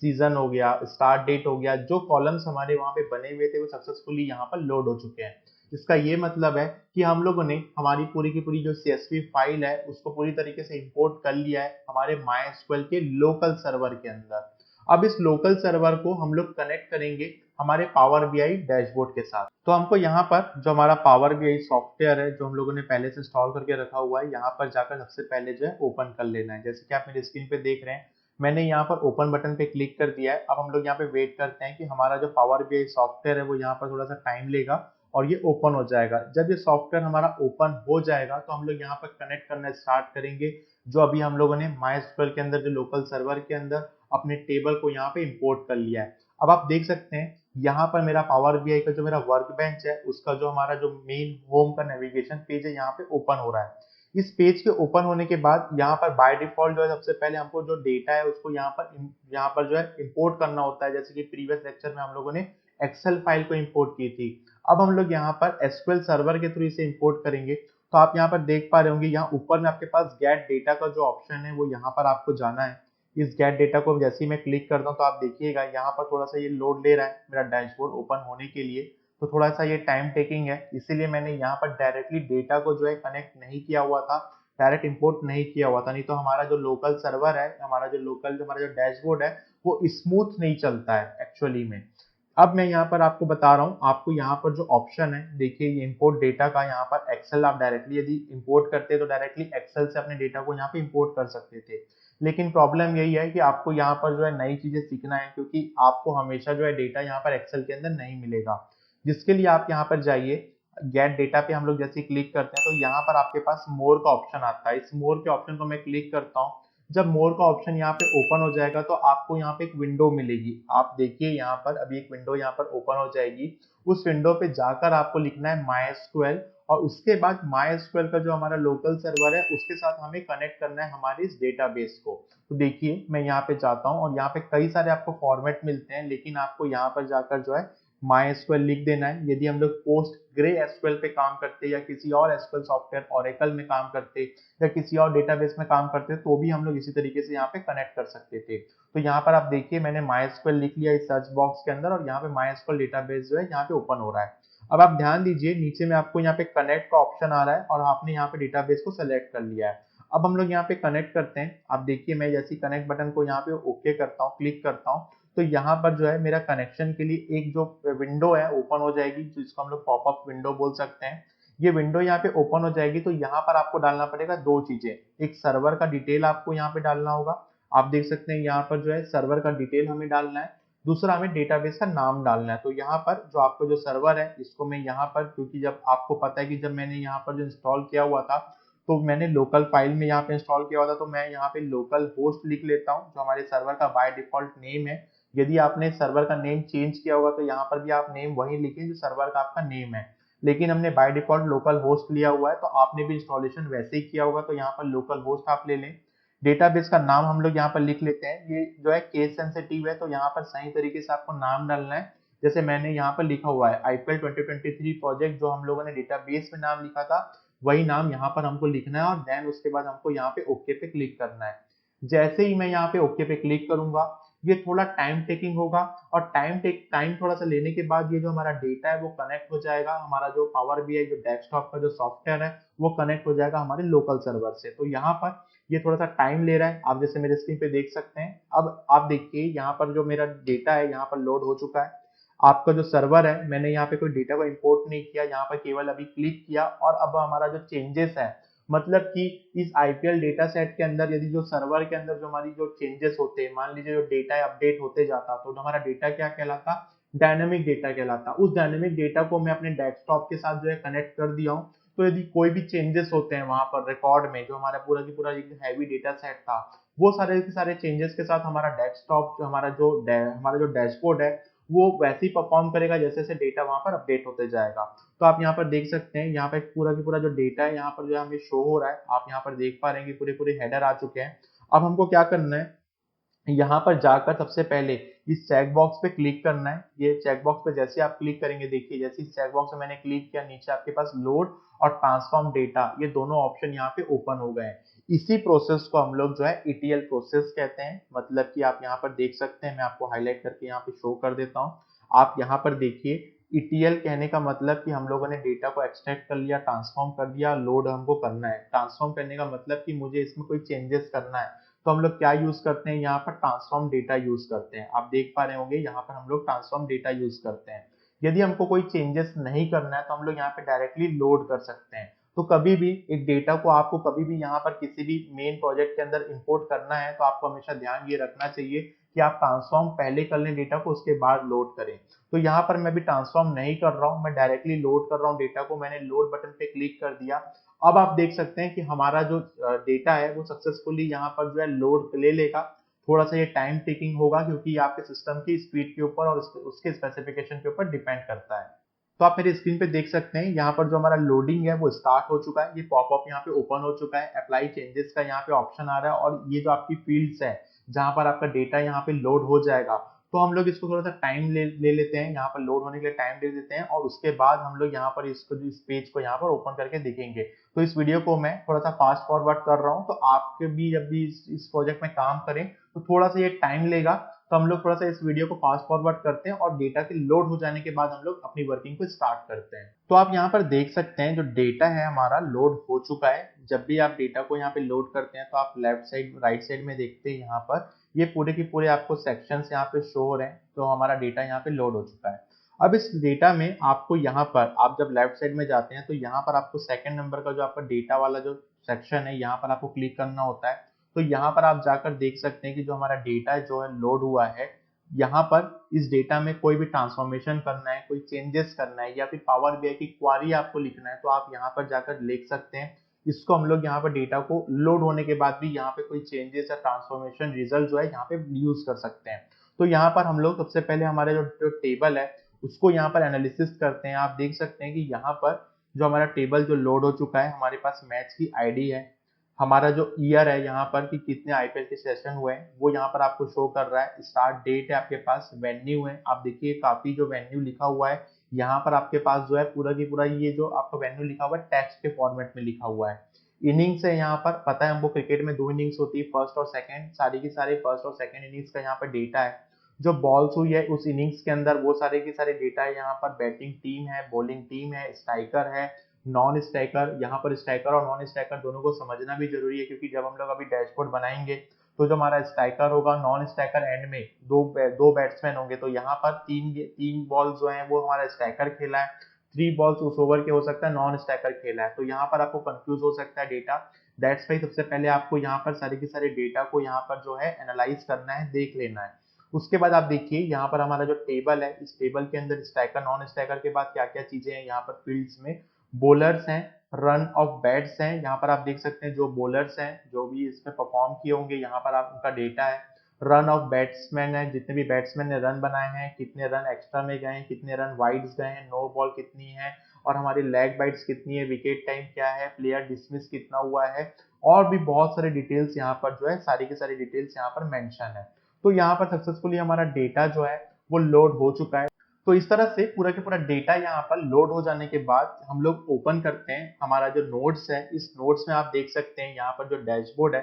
सीजन हो गया, स्टार्ट डेट हो गया, जो कॉलम्स हमारे वहां पे बने हुए थे वो सक्सेसफुली यहाँ पर लोड हो चुके हैं। इसका ये मतलब है कि हम लोगों ने हमारी पूरी की पूरी जो CSV फाइल है उसको पूरी तरीके से इंपोर्ट कर लिया है हमारे MySQL के लोकल सर्वर के अंदर। अब इस लोकल सर्वर को हम लोग कनेक्ट करेंगे हमारे पावर BI डैशबोर्ड के साथ। तो हमको यहाँ पर जो हमारा पावर BI सॉफ्टवेयर है जो हम लोगों ने पहले से इंस्टॉल करके रखा हुआ है, यहाँ पर जाकर सबसे पहले जो है ओपन कर लेना है। जैसे कि आप मेरी स्क्रीन पे देख रहे हैं, मैंने यहाँ पर ओपन बटन पे क्लिक कर दिया है। अब हम लोग यहाँ पे वेट करते हैं कि हमारा जो पावर BI सॉफ्टवेयर है वो यहाँ पर थोड़ा सा टाइम लेगा और ये ओपन हो जाएगा। जब ये सॉफ्टवेयर हमारा ओपन हो जाएगा तो हम लोग यहाँ पर कनेक्ट करना स्टार्ट करेंगे जो अभी हम लोगों ने MySQL के अंदर जो लोकल सर्वर के अंदर अपने टेबल को यहाँ पे इंपोर्ट कर लिया है। अब आप देख सकते हैं यहाँ पर मेरा पावर BI का जो मेरा वर्क बेंच है उसका जो हमारा जो मेन होम का नेविगेशन पेज है यहाँ पे ओपन हो रहा है। इस पेज के ओपन होने के बाद यहाँ पर बाय डिफॉल्ट जो है सबसे पहले हमको जो डेटा है उसको यहाँ पर जो है इंपोर्ट करना होता है। जैसे कि प्रीवियस लेक्चर में हम लोगों ने एक्सेल फाइल को इंपोर्ट की थी, अब हम लोग यहाँ पर SQL सर्वर के थ्रू इसे इंपोर्ट करेंगे। तो आप यहाँ पर देख पा रहे होंगे यहाँ ऊपर में आपके पास गेट डेटा का जो ऑप्शन है वो यहाँ पर आपको जाना है। इस गेट डेटा को जैसे ही मैं क्लिक करता हूँ तो आप देखिएगा यहाँ पर थोड़ा सा ये लोड ले रहा है मेरा डैशबोर्ड ओपन होने के लिए, तो थोड़ा सा ये टाइम टेकिंग है, इसीलिए मैंने यहाँ पर डायरेक्टली डेटा को जो है कनेक्ट नहीं किया हुआ था। डायरेक्ट इंपोर्ट नहीं किया हुआ था, नहीं तो हमारा जो लोकल सर्वर है, हमारा जो डैशबोर्ड है वो स्मूथ नहीं चलता है एक्चुअली में। अब मैं यहाँ पर आपको बता रहा हूँ, आपको यहाँ पर जो ऑप्शन है देखिए, ये इंपोर्ट डेटा का, यहाँ पर एक्सेल आप डायरेक्टली यदि इंपोर्ट करते तो डायरेक्टली एक्सेल से अपने डेटा को यहाँ पे इंपोर्ट कर सकते थे। लेकिन प्रॉब्लम यही है कि आपको यहाँ पर जो है नई चीजें सीखना है, क्योंकि आपको हमेशा जो है डेटा यहाँ पर एक्सेल के अंदर नहीं मिलेगा। जिसके लिए आप यहाँ पर जाइए, गेट डेटा पे हम लोग जैसे क्लिक करते हैं तो यहाँ पर आपके पास मोर का ऑप्शन आता है। इस मोर के ऑप्शन को मैं क्लिक करता हूँ। जब मोर का ऑप्शन यहाँ पे ओपन हो जाएगा तो आपको यहाँ पे एक विंडो मिलेगी। आप देखिए यहाँ पर अभी एक विंडो यहाँ पर ओपन हो जाएगी। उस विंडो पे जाकर आपको लिखना है MySQL, और उसके बाद MySQL का जो हमारा लोकल सर्वर है उसके साथ हमें कनेक्ट करना है हमारे इस डेटाबेस को। तो देखिए मैं यहाँ पे जाता हूँ और यहाँ पे कई सारे आपको फॉर्मेट मिलते हैं, लेकिन आपको यहाँ पर जाकर जो है MySQL लिख देना है। यदि हम लोग PostgreSQL पे काम करते या किसी और SQL सॉफ्टवेयर Oracle में काम करते या किसी और डेटाबेस में काम करते तो भी हम लोग इसी तरीके से यहाँ पे कनेक्ट कर सकते थे। तो यहाँ पर आप देखिए मैंने MySQL लिख लिया इस सर्च बॉक्स के अंदर, और यहाँ पे MySQL डेटाबेस जो है यहाँ पे ओपन हो रहा है। अब आप ध्यान दीजिए नीचे में आपको यहाँ पे कनेक्ट का ऑप्शन आ रहा है और आपने यहाँ पे डेटाबेस को सेलेक्ट कर लिया है। अब हम लोग यहाँ पे कनेक्ट करते हैं। आप देखिए मैं जैसे कनेक्ट बटन को यहाँ पे ओके करता हूँ, क्लिक करता हूँ, तो यहाँ पर जो है मेरा कनेक्शन के लिए एक जो विंडो है ओपन हो जाएगी, जिसको हम लोग पॉपअप विंडो बोल सकते हैं। ये विंडो यहाँ पे ओपन हो जाएगी तो यहाँ पर आपको डालना पड़ेगा दो चीजें। एक सर्वर का डिटेल आपको यहाँ पे डालना होगा, आप देख सकते हैं यहाँ पर जो है सर्वर का डिटेल हमें डालना है। दूसरा हमें डेटाबेस का नाम डालना है। तो यहाँ पर जो आपको जो सर्वर है इसको मैं यहाँ पर, क्योंकि जब आपको पता है कि जब मैंने यहाँ पर जो इंस्टॉल किया हुआ था तो मैंने लोकल फाइल में यहाँ पे इंस्टॉल किया हुआ था, तो मैं यहाँ पे लोकल होस्ट लिख लेता हूँ जो हमारे सर्वर का बाय डिफॉल्ट नेम है। यदि आपने सर्वर का नेम चेंज किया होगा तो यहाँ पर भी आप नेम वही लिखें जो सर्वर का आपका नेम है, लेकिन हमने बाय डिफॉल्ट लोकल होस्ट लिया हुआ है तो आपने भी इंस्टॉलेशन वैसे ही किया होगा, तो यहाँ पर लोकल होस्ट आप ले लें। डेटाबेस का नाम हम लोग यहाँ पर लिख लेते हैं। ये जो है केस सेंसिटिव है तो यहाँ पर सही तरीके से आपको नाम डालना है। जैसे मैंने यहाँ पर लिखा हुआ है IPL 2023 प्रोजेक्ट, जो हम लोगों ने डेटाबेस में नाम लिखा था वही नाम यहाँ पर हमको लिखना है, और देन उसके बाद हमको यहाँ पे ओके पे क्लिक करना है। जैसे ही मैं यहाँ पे ओके पे क्लिक करूंगा ये थोड़ा टाइम टेकिंग होगा, और टाइम थोड़ा सा लेने के बाद ये जो हमारा डेटा है वो कनेक्ट हो जाएगा। हमारा जो पावर BI जो डेस्कटॉप का जो सॉफ्टवेयर है वो कनेक्ट हो जाएगा हमारे लोकल सर्वर से। तो यहाँ पर ये थोड़ा सा टाइम ले रहा है, आप जैसे मेरे स्क्रीन पे देख सकते हैं। अब आप देखिए यहाँ पर जो मेरा डेटा है यहाँ पर लोड हो चुका है। आपका जो सर्वर है, मैंने यहाँ पे कोई डेटा को इंपोर्ट नहीं किया, यहाँ पर केवल अभी क्लिक किया, और अब हमारा जो चेंजेस है, मतलब कि इस IPL डेटा सेट के अंदर यदि जो सर्वर के अंदर जो हमारी जो चेंजेस होते हैं, मान लीजिए जो डेटा अपडेट होते जाता तो हमारा डेटा क्या कहलाता, डायनेमिक डेटा कहलाता। उस डायनेमिक डेटा को मैं अपने डेस्कटॉप के साथ जो है कनेक्ट कर दिया हूँ। तो यदि कोई भी चेंजेस होते हैं वहां पर रिकॉर्ड में, जो हमारा पूरा की पूरा हैवी डेटा सेट था, वो सारे के सारे चेंजेस के साथ हमारा डेस्कटॉप जो हमारा जो डैशबोर्ड है वो वैसे ही परफॉर्म करेगा जैसे जैसे डेटा वहां पर अपडेट होते जाएगा। तो आप यहाँ पर देख सकते हैं यहाँ पर पूरा की पूरा जो डेटा है यहाँ पर जो हमें शो हो रहा है, आप यहाँ पर देख पा रहे हैं कि पूरे पूरे हेडर आ चुके हैं। अब हमको क्या करना है, यहाँ पर जाकर सबसे पहले इस चेक बॉक्स पे क्लिक करना है। ये चेक बॉक्स पे जैसे आप क्लिक करेंगे, देखिए जैसे इस चेक बॉक्स में मैंने क्लिक किया, नीचे आपके पास लोड और ट्रांसफॉर्म डेटा, ये दोनों ऑप्शन यहाँ पे ओपन हो गए हैं। इसी प्रोसेस को हम लोग जो है ETL प्रोसेस कहते हैं। मतलब कि आप यहाँ पर देख सकते हैं, मैं आपको हाईलाइट करके यहाँ पे शो कर देता हूँ। आप यहाँ पर देखिए ETL कहने का मतलब कि हम लोगों ने डेटा को एक्सट्रैक्ट कर लिया, ट्रांसफॉर्म कर दिया, लोड हमको करना है। ट्रांसफॉर्म करने का मतलब कि मुझे इसमें कोई चेंजेस करना है, तो हम लोग क्या यूज करते हैं, यहाँ पर ट्रांसफॉर्म डेटा यूज करते हैं। आप देख पा रहे होंगे यहाँ पर हम लोग ट्रांसफॉर्म डेटा यूज करते हैं। यदि हमको कोई चेंजेस नहीं करना है तो हम लोग यहाँ पे डायरेक्टली लोड कर सकते हैं। तो कभी भी एक डेटा को आपको कभी भी यहाँ पर किसी भी मेन प्रोजेक्ट के अंदर इंपोर्ट करना है तो आपको हमेशा ध्यान ये रखना चाहिए कि आप ट्रांसफॉर्म पहले कर लें डेटा को, उसके बाद लोड करें। तो यहाँ पर मैं भी ट्रांसफॉर्म नहीं कर रहा हूँ, मैं डायरेक्टली लोड कर रहा हूँ डेटा को। मैंने लोड बटन पे क्लिक कर दिया। अब आप देख सकते हैं कि हमारा जो डेटा है वो सक्सेसफुली यहाँ पर जो है लोड ले लेगा। थोड़ा सा ये टाइम टेकिंग होगा क्योंकि आपके सिस्टम की स्पीड के ऊपर और उसके स्पेसिफिकेशन के ऊपर डिपेंड करता है। तो आप मेरे स्क्रीन पे देख सकते हैं यहाँ पर जो हमारा लोडिंग है वो स्टार्ट हो चुका है। ये पॉपअप यहाँ पे ओपन हो चुका है, अप्लाई चेंजेस का यहाँ पे ऑप्शन आ रहा है, और ये जो आपकी फील्ड्स है जहाँ पर आपका डेटा यहाँ पे लोड हो जाएगा, तो हम लोग इसको थोड़ा सा टाइम ले लेते हैं, यहाँ पर लोड होने के लिए टाइम दे देते हैं, और उसके बाद हम लोग यहाँ पर इसको इस पेज को यहाँ पर ओपन करके देखेंगे। तो इस वीडियो को मैं थोड़ा सा फास्ट फॉरवर्ड कर रहा हूँ, तो आपके भी जब भी इस प्रोजेक्ट में काम करें तो थोड़ा सा ये टाइम लेगा। तो हम लोग थोड़ा सा इस वीडियो को फास्ट फॉरवर्ड करते हैं और डेटा के लोड हो जाने के बाद हम लोग अपनी वर्किंग को स्टार्ट करते हैं। तो आप यहाँ पर देख सकते हैं जो डेटा है हमारा लोड हो चुका है। जब भी आप डेटा को यहाँ पे लोड करते हैं तो आप लेफ्ट साइड राइट साइड में देखते हैं यहाँ पर ये पूरे के पूरे आपको सेक्शंस यहाँ पे शो हो रहे हैं। तो हमारा डेटा यहाँ पे लोड हो चुका है। अब इस डेटा में आपको यहाँ पर आप जब लेफ्ट साइड में जाते हैं तो यहाँ पर आपको सेकंड नंबर का जो आपका डेटा वाला जो सेक्शन है यहाँ पर आपको क्लिक करना होता है। तो यहाँ पर आप जाकर देख सकते हैं कि जो हमारा डेटा जो है लोड हुआ है, यहाँ पर इस डेटा में कोई भी ट्रांसफॉर्मेशन करना है, कोई चेंजेस करना है या फिर पावर बीआई की क्वारी आपको लिखना है तो आप यहाँ पर जाकर लिख सकते हैं। इसको हम लोग यहाँ पर डेटा को लोड होने के बाद भी यहाँ पे कोई चेंजेस या ट्रांसफॉर्मेशन रिजल्ट जो है यहाँ पे यूज कर सकते हैं। तो यहाँ पर हम लोग सबसे पहले हमारे जो टेबल है उसको यहाँ पर एनालिसिस करते हैं। आप देख सकते हैं कि यहाँ पर जो हमारा टेबल जो लोड हो चुका है, हमारे पास मैच की आईडी है, हमारा जो ईयर है यहाँ पर कि कितने आईपीएल के सेशन हुए हैं वो यहाँ पर आपको शो कर रहा है। स्टार्ट डेट है आपके पास, वेन्यू है, आप देखिए काफी जो वेन्यू लिखा हुआ है यहाँ पर आपके पास जो है पूरा की पूरा ये जो आपका वेन्यू लिखा हुआ है टेक्स्ट के फॉर्मेट में लिखा हुआ है। इनिंग्स है यहाँ पर, पता है हमको क्रिकेट में 2 इनिंग्स होती है, फर्स्ट और सेकंड, सारी की सारी फर्स्ट और सेकंड इनिंग्स का यहाँ पर डेटा है। जो बॉल्स हुई है उस इनिंग्स के अंदर वो सारे के सारे डेटा है। यहाँ पर बैटिंग टीम है, बॉलिंग टीम है, स्ट्राइकर है, नॉन स्ट्राइकर। यहाँ पर स्ट्राइकर और नॉन स्ट्राइकर दोनों को समझना भी जरूरी है क्योंकि जब हम लोग अभी डैशबोर्ड बनाएंगे तो जो हमारा स्ट्राइकर होगा, नॉन स्ट्राइकर एंड में दो बैट्समैन होंगे। तो यहाँ पर तीन बॉल जो है वो हमारा स्ट्राइकर खेला है, 3 बॉल्स उस ओवर के हो सकता है नॉन स्ट्राइकर खेला है। तो यहाँ पर आपको कंफ्यूज हो सकता है डेटा। दैट्स वाई सबसे पहले आपको यहाँ पर सारे के सारे डेटा को यहाँ पर जो है एनालाइज करना है, देख लेना है। उसके बाद आप देखिए यहाँ पर हमारा जो टेबल है, इस टेबल के अंदर स्ट्राइकर नॉन स्ट्राइकर के बाद क्या क्या चीजें हैं यहाँ पर फील्ड्स में, बॉलर्स हैं, रन ऑफ बैट्स हैं। यहाँ पर आप देख सकते हैं जो बॉलर्स हैं जो भी इसमें परफॉर्म किए होंगे यहाँ पर आप उनका डेटा है। रन ऑफ बैट्समैन है, जितने भी बैट्समैन ने रन बनाए हैं, कितने रन एक्स्ट्रा में गए हैं, कितने रन वाइड्स गए हैं, नो बॉल कितनी है और हमारी लेग बाइट्स कितनी है, विकेट टाइम क्या है, प्लेयर डिसमिस कितना हुआ है और भी बहुत सारे डिटेल्स यहाँ पर जो है सारी की सारी डिटेल्स यहाँ पर मेंशन है। तो यहाँ पर सक्सेसफुली हमारा डेटा जो है वो लोड हो चुका है। तो इस तरह से पूरा के पूरा डेटा यहाँ पर लोड हो जाने के बाद हम लोग ओपन करते हैं हमारा जो नोट्स है। इस नोट्स में आप देख सकते हैं यहाँ पर जो डैशबोर्ड है,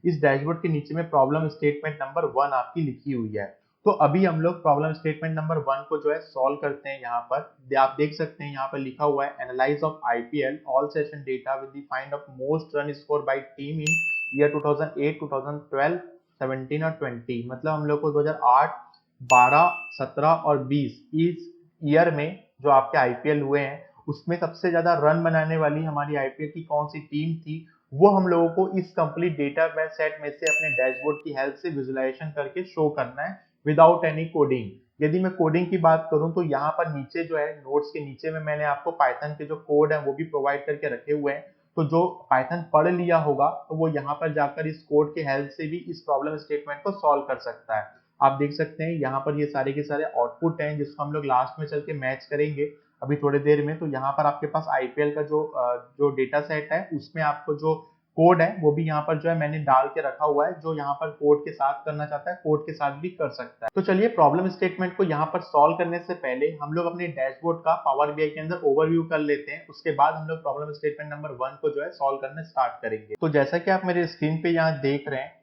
इस डैशबोर्ड के नीचे में प्रॉब्लम स्टेटमेंट नंबर 1 आपकी लिखी हुई है। तो अभी हम लोग प्रॉब्लम स्टेटमेंट नंबर 1 को जो है सॉल्व करते हैं। यहाँ पर आप देख सकते हैं यहाँ पर लिखा हुआ है analyse of IPL all session data with the find of most run score bye team in year 2008, 2012, 17 और 20। मतलब हम लोग को 2008, 12, 17 और 20 इस ईयर में जो आपके आईपीएल हुए हैं उसमें सबसे ज्यादा रन बनाने वाली हमारी आईपीएल की कौन सी टीम थी वो हम लोगों को इस कंप्लीट डेटा सेट में से अपने डैशबोर्ड की हेल्प से विजुलाइजेशन करके शो करना है विदाउट एनी कोडिंग। यदि मैं कोडिंग की बात करूं तो यहाँ पर नीचे जो है नोट्स के नीचे में मैंने आपको पाइथन के जो कोड है वो भी प्रोवाइड करके रखे हुए हैं। तो जो पाइथन पढ़ लिया होगा तो वो यहाँ पर जाकर इस कोड के हेल्प से भी इस प्रॉब्लम स्टेटमेंट को सॉल्व कर सकता है। आप देख सकते हैं यहाँ पर ये सारे के सारे आउटपुट हैं जिसको हम लोग लास्ट में चल के मैच करेंगे अभी थोड़ी देर में। तो यहाँ पर आपके पास आईपीएल का जो डेटा सेट है उसमें आपको जो कोड है वो भी यहाँ पर जो है मैंने डाल के रखा हुआ है। जो यहाँ पर कोड के साथ करना चाहता है कोड के साथ भी कर सकता है। तो चलिए प्रॉब्लम स्टेटमेंट को यहाँ पर सॉल्व करने से पहले हम लोग अपने डैशबोर्ड का पावर बीआई के अंदर ओवरव्यू कर लेते हैं। उसके बाद हम लोग प्रॉब्लम स्टेटमेंट नंबर 1 को जो है सॉल्व करना स्टार्ट करेंगे। तो जैसा कि आप मेरे स्क्रीन पे यहाँ देख रहे हैं,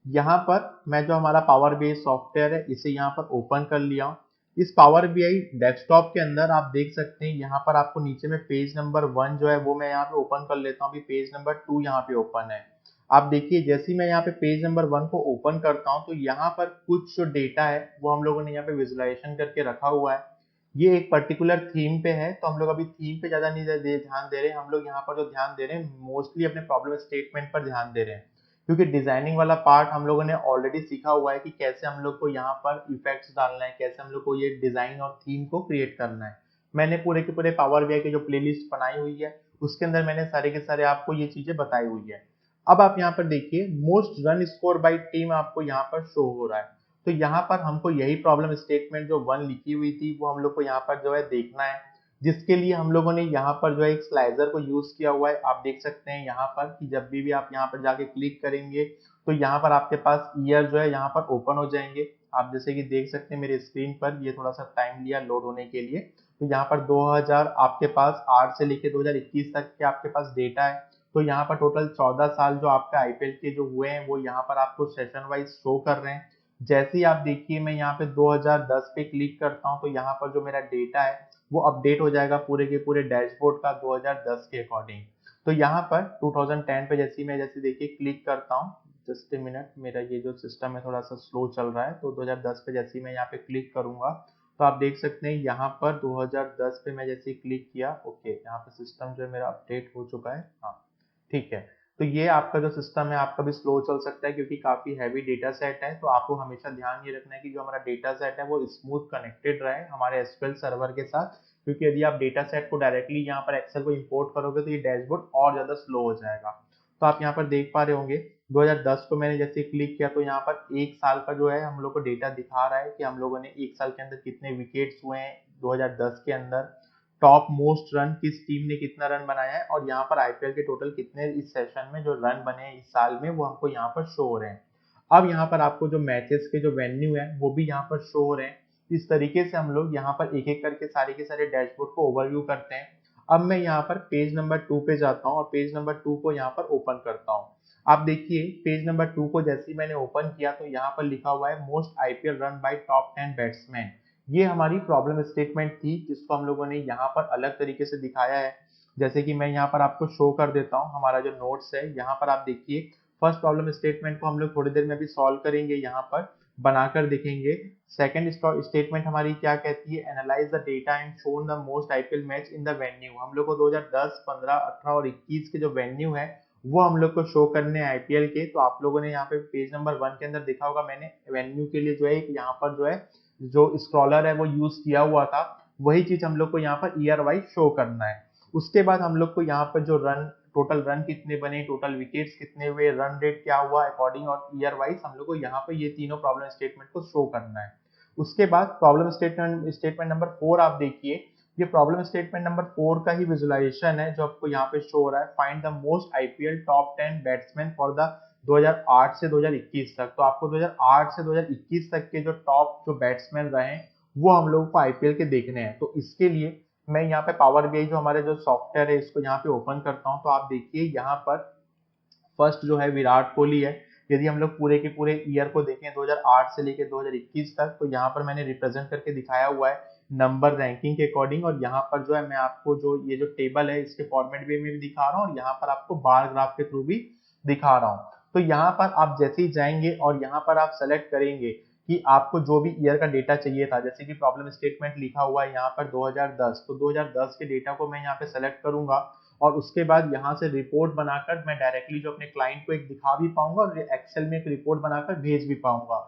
यहाँ पर मैं जो हमारा पावर बीआई सॉफ्टवेयर है इसे यहाँ पर ओपन कर लिया हूँ। इस पावर बीआई डेस्कटॉप के अंदर आप देख सकते हैं यहाँ पर आपको नीचे में पेज नंबर 1 जो है वो मैं यहाँ पे ओपन कर लेता हूँ। अभी पेज नंबर 2 यहाँ पे ओपन है। आप देखिए जैसे ही मैं यहाँ पे पेज नंबर 1 को ओपन करता हूँ तो यहाँ पर कुछ जो डेटा है वो हम लोगों ने यहाँ पे विजुलाइजेशन करके रखा हुआ है। ये एक पर्टिकुलर थीम पे है तो हम लोग अभी थीम पे ज्यादा नहीं ध्यान दे रहे हैं। हम लोग यहाँ पर जो ध्यान दे रहे हैं मोस्टली अपने प्रॉब्लम स्टेटमेंट पर ध्यान दे रहे हैं क्योंकि डिजाइनिंग वाला पार्ट हम लोगों ने ऑलरेडी सीखा हुआ है कि कैसे हम लोग को यहाँ पर इफेक्ट्स डालना है, कैसे हम लोग को ये डिजाइन और थीम को क्रिएट करना है। मैंने पूरे के पूरे पावर बीआई की जो प्लेलिस्ट बनाई हुई है उसके अंदर मैंने सारे के सारे आपको ये चीजें बताई हुई है। अब आप यहाँ पर देखिए most run score bye team आपको यहाँ पर शो हो रहा है। तो यहाँ पर हमको यही प्रॉब्लम स्टेटमेंट जो 1 लिखी हुई थी वो हम लोग को यहाँ पर जो है देखना है, जिसके लिए हम लोगों ने यहाँ पर जो है एक स्लाइजर को यूज किया हुआ है। आप देख सकते हैं यहाँ पर कि जब भी आप यहाँ पर जाके क्लिक करेंगे तो यहाँ पर आपके पास ईयर जो है यहाँ पर ओपन हो जाएंगे। आप जैसे कि देख सकते हैं मेरे स्क्रीन पर ये थोड़ा सा टाइम लिया लोड होने के लिए। तो यहाँ पर 2000 आपके पास 8 से लेके 2021 तक के आपके पास डेटा है। तो यहाँ पर टोटल 14 साल जो आपके आईपीएल के जो हुए हैं वो यहाँ पर आपको सेशन वाइज शो कर रहे हैं। जैसे ही आप देखिए मैं यहाँ पे 2010 पे क्लिक करता हूँ तो यहाँ पर जो मेरा डेटा है वो अपडेट हो जाएगा पूरे के पूरे डैशबोर्ड का 2010 के अकॉर्डिंग। तो यहाँ पर 2010 पे जैसे देखिए क्लिक करता हूँ, जस्ट ए मिनट, मेरा ये जो सिस्टम है थोड़ा सा स्लो चल रहा है। तो 2010 पे जैसे ही मैं यहाँ पे क्लिक करूंगा तो आप देख सकते हैं यहाँ पर 2010 पे मैं जैसे ही क्लिक किया, ओके, यहाँ पे सिस्टम जो है मेरा अपडेट हो चुका है। हाँ, ठीक है। तो ये आपका जो सिस्टम है आपका भी स्लो चल सकता है क्योंकि काफी हैवी डेटा सेट है। तो आपको हमेशा ध्यान ये रखना है कि जो हमारा डेटा सेट है वो स्मूथ कनेक्टेड रहे हमारे एसक्यूएल सर्वर के साथ, क्योंकि यदि आप डेटा सेट को डायरेक्टली यहाँ पर एक्सेल को इंपोर्ट करोगे तो ये डैशबोर्ड और ज्यादा स्लो हो जाएगा। तो आप यहाँ पर देख पा रहे होंगे 2010 को मैंने जैसे क्लिक किया तो यहाँ पर एक साल का जो है हम लोग को डेटा दिखा रहा है कि हम लोगों ने एक साल के अंदर कितने विकेट्स हुए हैं 2010 के अंदर, टॉप मोस्ट रन किस टीम ने कितना रन बनाया है, और यहाँ पर आईपीएल के टोटल कितने इस सेशन में जो रन बने हैं इस साल में वो हमको यहाँ पर शो हो रहे हैं। अब यहाँ पर आपको जो मैचेस के जो वेन्यू है वो भी यहाँ पर शो हो रहे हैं। इस तरीके से हम लोग यहाँ पर एक एक करके सारे के सारे डैशबोर्ड को ओवरव्यू करते हैं। अब मैं यहाँ पर पेज नंबर 2 पे जाता हूँ और पेज नंबर 2 को यहाँ पर ओपन करता हूँ। आप देखिए पेज नंबर 2 को जैसे ही मैंने ओपन किया तो यहाँ पर लिखा हुआ है most IPL run by top 10 batsman. ये हमारी प्रॉब्लम स्टेटमेंट थी जिसको हम लोगों ने यहाँ पर अलग तरीके से दिखाया है। जैसे कि मैं यहाँ पर आपको शो कर देता हूँ हमारा जो नोट्स है, यहाँ पर आप देखिए फर्स्ट प्रॉब्लम स्टेटमेंट को हम लोग थोड़ी देर में भी सॉल्व करेंगे, यहाँ पर बनाकर देखेंगे। सेकंड स्टेटमेंट हमारी क्या कहती है, analyse the data and shown the most IPL match in the venue. हम लोग को 2010, 15, 18 और 21 के जो वेन्यू है वो हम लोग को शो करने आईपीएल के। तो आप लोगों ने यहाँ पे पेज नंबर 1 के अंदर देखा होगा मैंने वेन्यू के लिए जो है यहाँ पर जो है जो स्क्रॉलर है वो यूज किया हुआ था, वही चीज हम लोग को यहाँ पर ईयर वाइज शो करना है। उसके बाद हम लोग को यहाँ पर जो रन टोटल रन कितने बने, टोटल विकेट्स कितने हुए, रन रेट क्या हुआ अकॉर्डिंग और ईयर वाइज हम लोग को यहाँ पर ये तीनों प्रॉब्लम स्टेटमेंट को शो करना है। उसके बाद प्रॉब्लम स्टेटमेंट नंबर 4 आप देखिए, ये प्रॉब्लम स्टेटमेंट नंबर 4 का ही विजुअलाइजेशन है जो आपको यहाँ पे शो हो रहा है। Find the most IPL top 10 batsman for the 2008 से 2021 तक। तो आपको 2008 से 2021 तक के जो टॉप जो बैट्समैन रहे हैं वो हम लोगों को आईपीएल के देखने हैं। तो इसके लिए मैं यहाँ पे पावर बीआई जो हमारे जो सॉफ्टवेयर है इसको यहाँ पे ओपन करता हूँ। तो आप देखिए यहाँ पर फर्स्ट जो है विराट कोहली है। यदि हम लोग पूरे के पूरे ईयर को देखें 2008 से लेकर 2021 तक, तो यहाँ पर मैंने रिप्रेजेंट करके दिखाया हुआ है नंबर रैंकिंग के अकॉर्डिंग। और यहाँ पर जो है मैं आपको जो ये जो टेबल है इसके फॉर्मेट में भी दिखा रहा हूँ और यहाँ पर आपको बार ग्राफ के थ्रू भी दिखा रहा हूँ। तो यहाँ पर आप जैसे ही जाएंगे और यहाँ पर आप सेलेक्ट करेंगे कि आपको जो भी ईयर का डेटा चाहिए था, जैसे कि प्रॉब्लम स्टेटमेंट लिखा हुआ है यहाँ पर 2010, तो 2010 के डेटा को मैं यहाँ पे सेलेक्ट करूंगा और उसके बाद यहाँ से रिपोर्ट बनाकर मैं डायरेक्टली जो अपने क्लाइंट को एक दिखा भी पाऊंगा और एक्सेल में एक रिपोर्ट बनाकर भेज भी पाऊंगा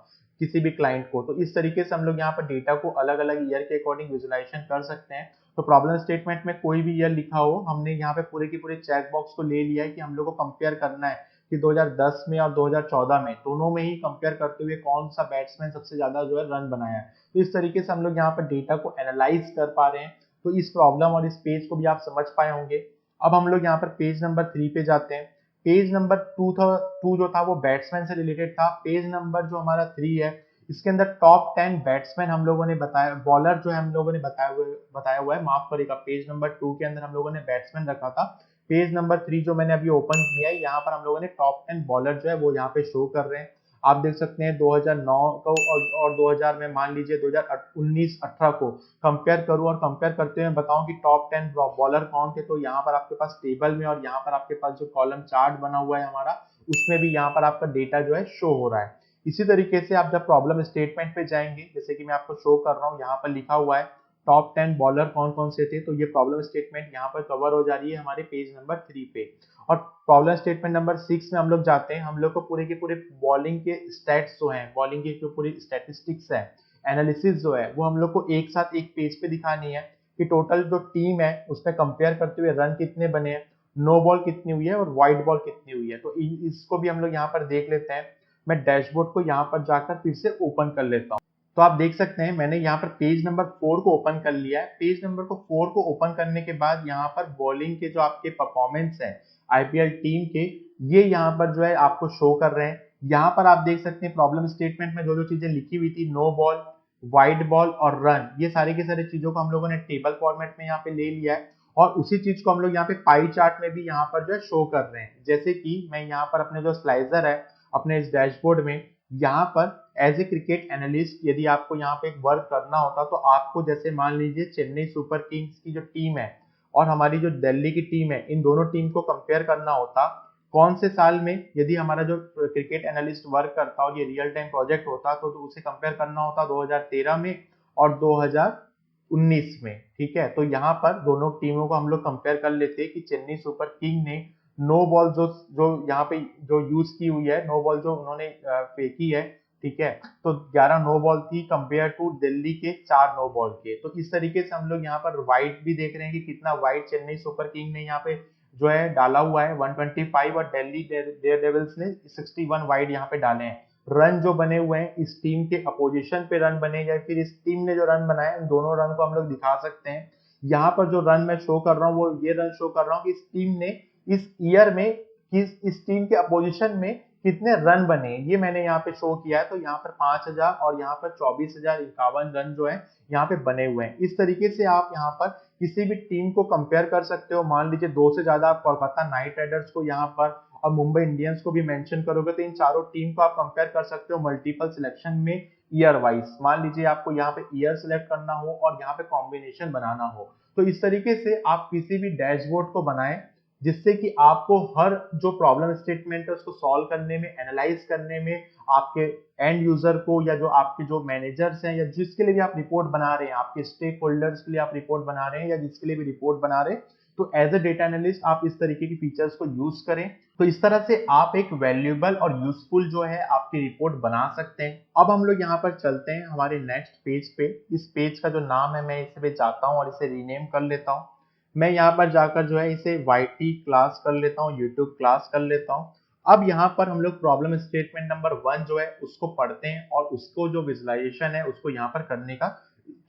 किसी भी क्लाइंट को। तो इस तरीके से हम लोग यहाँ पर डेटा को अलग अलग ईयर के अकॉर्डिंग विजुअलाइजेशन कर सकते हैं। तो प्रॉब्लम स्टेटमेंट में कोई भी ईयर लिखा हो, हमने यहाँ पे पूरे के पूरे चेक बॉक्स को ले लिया है कि हम लोग को कंपेयर करना है कि 2010 में और 2014 में दोनों में ही कंपेयर करते हुए कौन सा बैट्समैन सबसे ज्यादा जो है रन बनाया है। तो इस तरीके से हम लोग यहाँ पर डेटा को एनालाइज कर पा रहे हैं। तो इस प्रॉब्लम और इस पेज को भी आप समझ पाए होंगे। अब हम लोग यहाँ पर पेज नंबर 3 पे जाते हैं। पेज नंबर 2 जो था वो बैट्समैन से रिलेटेड था। पेज नंबर जो हमारा 3 है इसके अंदर टॉप 10 बैट्समैन हम लोगों ने बताया, बॉलर जो है हम लोगों ने बताया हुआ है, माफ करेगा। पेज नंबर 2 के अंदर हम लोगों ने बैट्समैन रखा था। पेज नंबर 3 जो मैंने अभी ओपन किया है यहाँ पर हम लोगों ने टॉप 10 बॉलर जो है वो यहाँ पे शो कर रहे हैं। आप देख सकते हैं 2009 को और 2000 में मान लीजिए 2019-18 को कंपेयर करूं और कंपेयर करते हुए बताऊं कि टॉप 10 बॉलर कौन थे। तो यहाँ पर आपके पास टेबल में और यहाँ पर आपके पास जो कॉलम चार्ट बना हुआ है हमारा, उसमें भी यहाँ पर आपका डेटा जो है शो हो रहा है। इसी तरीके से आप जब प्रॉब्लम स्टेटमेंट पे जाएंगे, जैसे कि मैं आपको शो कर रहा हूँ, यहाँ पर लिखा हुआ है टॉप 10 बॉलर कौन कौन से थे। तो ये प्रॉब्लम स्टेटमेंट यहाँ पर कवर हो जा रही है हमारे पेज नंबर 3 पे। और प्रॉब्लम स्टेटमेंट नंबर 6 में हम लोग जाते हैं। हम लोग को पूरे के पूरे बॉलिंग के स्टैट्स जो हैं, बॉलिंग के जो पूरी स्टैटिस्टिक्स है, एनालिसिस जो है वो हम लोग को एक साथ एक पेज पे दिखानी है कि टोटल जो टीम है उसमें कंपेयर करते हुए रन कितने बने हैं, नो बॉल कितनी हुई है और वाइड बॉल कितनी हुई है। तो इसको भी हम लोग यहाँ पर देख लेते हैं। मैं डैशबोर्ड को यहाँ पर जाकर फिर से ओपन कर लेता हूँ। तो आप देख सकते हैं मैंने यहाँ पर पेज नंबर 4 को ओपन कर लिया है। पेज नंबर 4 को ओपन करने के बाद यहाँ पर बॉलिंग के जो आपके परफॉर्मेंस है आईपीएल टीम के, ये यहाँ पर जो है आपको शो कर रहे हैं। यहाँ पर आप देख सकते हैं प्रॉब्लम स्टेटमेंट में जो जो चीजें लिखी हुई थी, नो बॉल, वाइड बॉल और रन, ये सारी की सारी चीजों को हम लोगों ने टेबल फॉर्मेट में यहाँ पे ले लिया है और उसी चीज को हम लोग यहाँ पे पाई चार्ट में भी यहाँ पर जो है शो कर रहे हैं। जैसे कि मैं यहाँ पर अपने जो स्लाइजर है अपने इस डैशबोर्ड में यहाँ पर एज ए क्रिकेट एनालिस्ट यदि आपको यहाँ पे एक वर्क करना होता तो आपको जैसे मान लीजिए चेन्नई सुपर किंग्स की जो टीम है और हमारी जो दिल्ली की टीम है, इन दोनों टीम को कंपेयर करना होता कौन से साल में। यदि हमारा जो क्रिकेट एनालिस्ट वर्क करता और ये रियल टाइम प्रोजेक्ट होता तो उसे कंपेयर करना होता 2013 में और 2019 में। ठीक है, तो यहाँ पर दोनों टीमों को हम लोग कंपेयर कर लेते कि चेन्नई सुपर किंग ने नो बॉल जो जो यहाँ पे जो यूज की हुई है, नो बॉल जो उन्होंने फेंकी है, ठीक है, तो 11 नो बॉल थी कंपेयर टू दिल्ली के 4 नो बॉल के। तो इस तरीके से हम लोग यहाँ पर वाइड भी देख रहे हैं कि कितना वाइड चेन्नई सुपर किंग ने यहाँ पे जो है डाला हुआ है 125 और दिल्ली डेयरडेविल्स ने 61 वाइड यहाँ पे डाले हैं। रन जो बने हुए हैं इस टीम के अपोजिशन पे रन बने या फिर इस टीम ने जो रन बनाए इन दोनों रन को हम लोग दिखा सकते हैं। यहाँ पर जो रन मैं शो कर रहा हूँ वो ये रन शो कर रहा हूँ कि इस टीम ने इस ईयर में इस टीम के अपोजिशन में कितने रन बने, ये मैंने यहाँ पे शो किया है। तो यहाँ पर 5000 और यहाँ पर 24,051 रन जो है यहाँ पे बने हुए हैं। इस तरीके से आप यहाँ पर किसी भी टीम को कंपेयर कर सकते हो। मान लीजिए 2 से ज्यादा आप कोलकाता नाइट राइडर्स को यहाँ पर और मुंबई इंडियंस को भी मेंशन करोगे तो इन चारों टीम को आप कंपेयर कर सकते हो मल्टीपल सिलेक्शन में ईयर वाइज। मान लीजिए आपको यहाँ पे ईयर सिलेक्ट करना हो और यहाँ पे कॉम्बिनेशन बनाना हो तो इस तरीके से आप किसी भी डैशबोर्ड को बनाएं जिससे कि आपको हर जो प्रॉब्लम स्टेटमेंट है उसको सॉल्व करने में, एनालाइज करने में, आपके एंड यूजर को या जो आपके जो मैनेजर्स हैं या जिसके लिए भी आप रिपोर्ट बना रहे हैं, आपके स्टेक होल्डर्स के लिए आप रिपोर्ट बना रहे हैं या जिसके लिए भी रिपोर्ट बना रहे हैं, तो एज ए डेटा एनालिस्ट आप इस तरीके की फीचर्स को यूज करें। तो इस तरह से आप एक वैल्यूएबल और यूजफुल जो है आपकी रिपोर्ट बना सकते हैं। अब हम लोग यहाँ पर चलते हैं हमारे नेक्स्ट पेज पे। इस पेज का जो नाम है मैं इस पे जाता हूँ और इसे रीनेम कर लेता हूँ। मैं यहाँ पर जाकर जो है इसे YT क्लास कर लेता हूँ, यूट्यूब क्लास कर लेता हूँ। अब यहाँ पर हम लोग प्रॉब्लम स्टेटमेंट नंबर 1 जो है उसको पढ़ते हैं और उसको जो विजुअलाइजेशन है उसको यहाँ पर करने का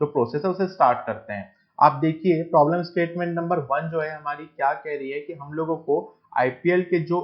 जो प्रोसेस है उसे स्टार्ट करते हैं। आप देखिए प्रॉब्लम स्टेटमेंट नंबर 1 जो है हमारी क्या कह रही है कि हम लोगों को IPL के जो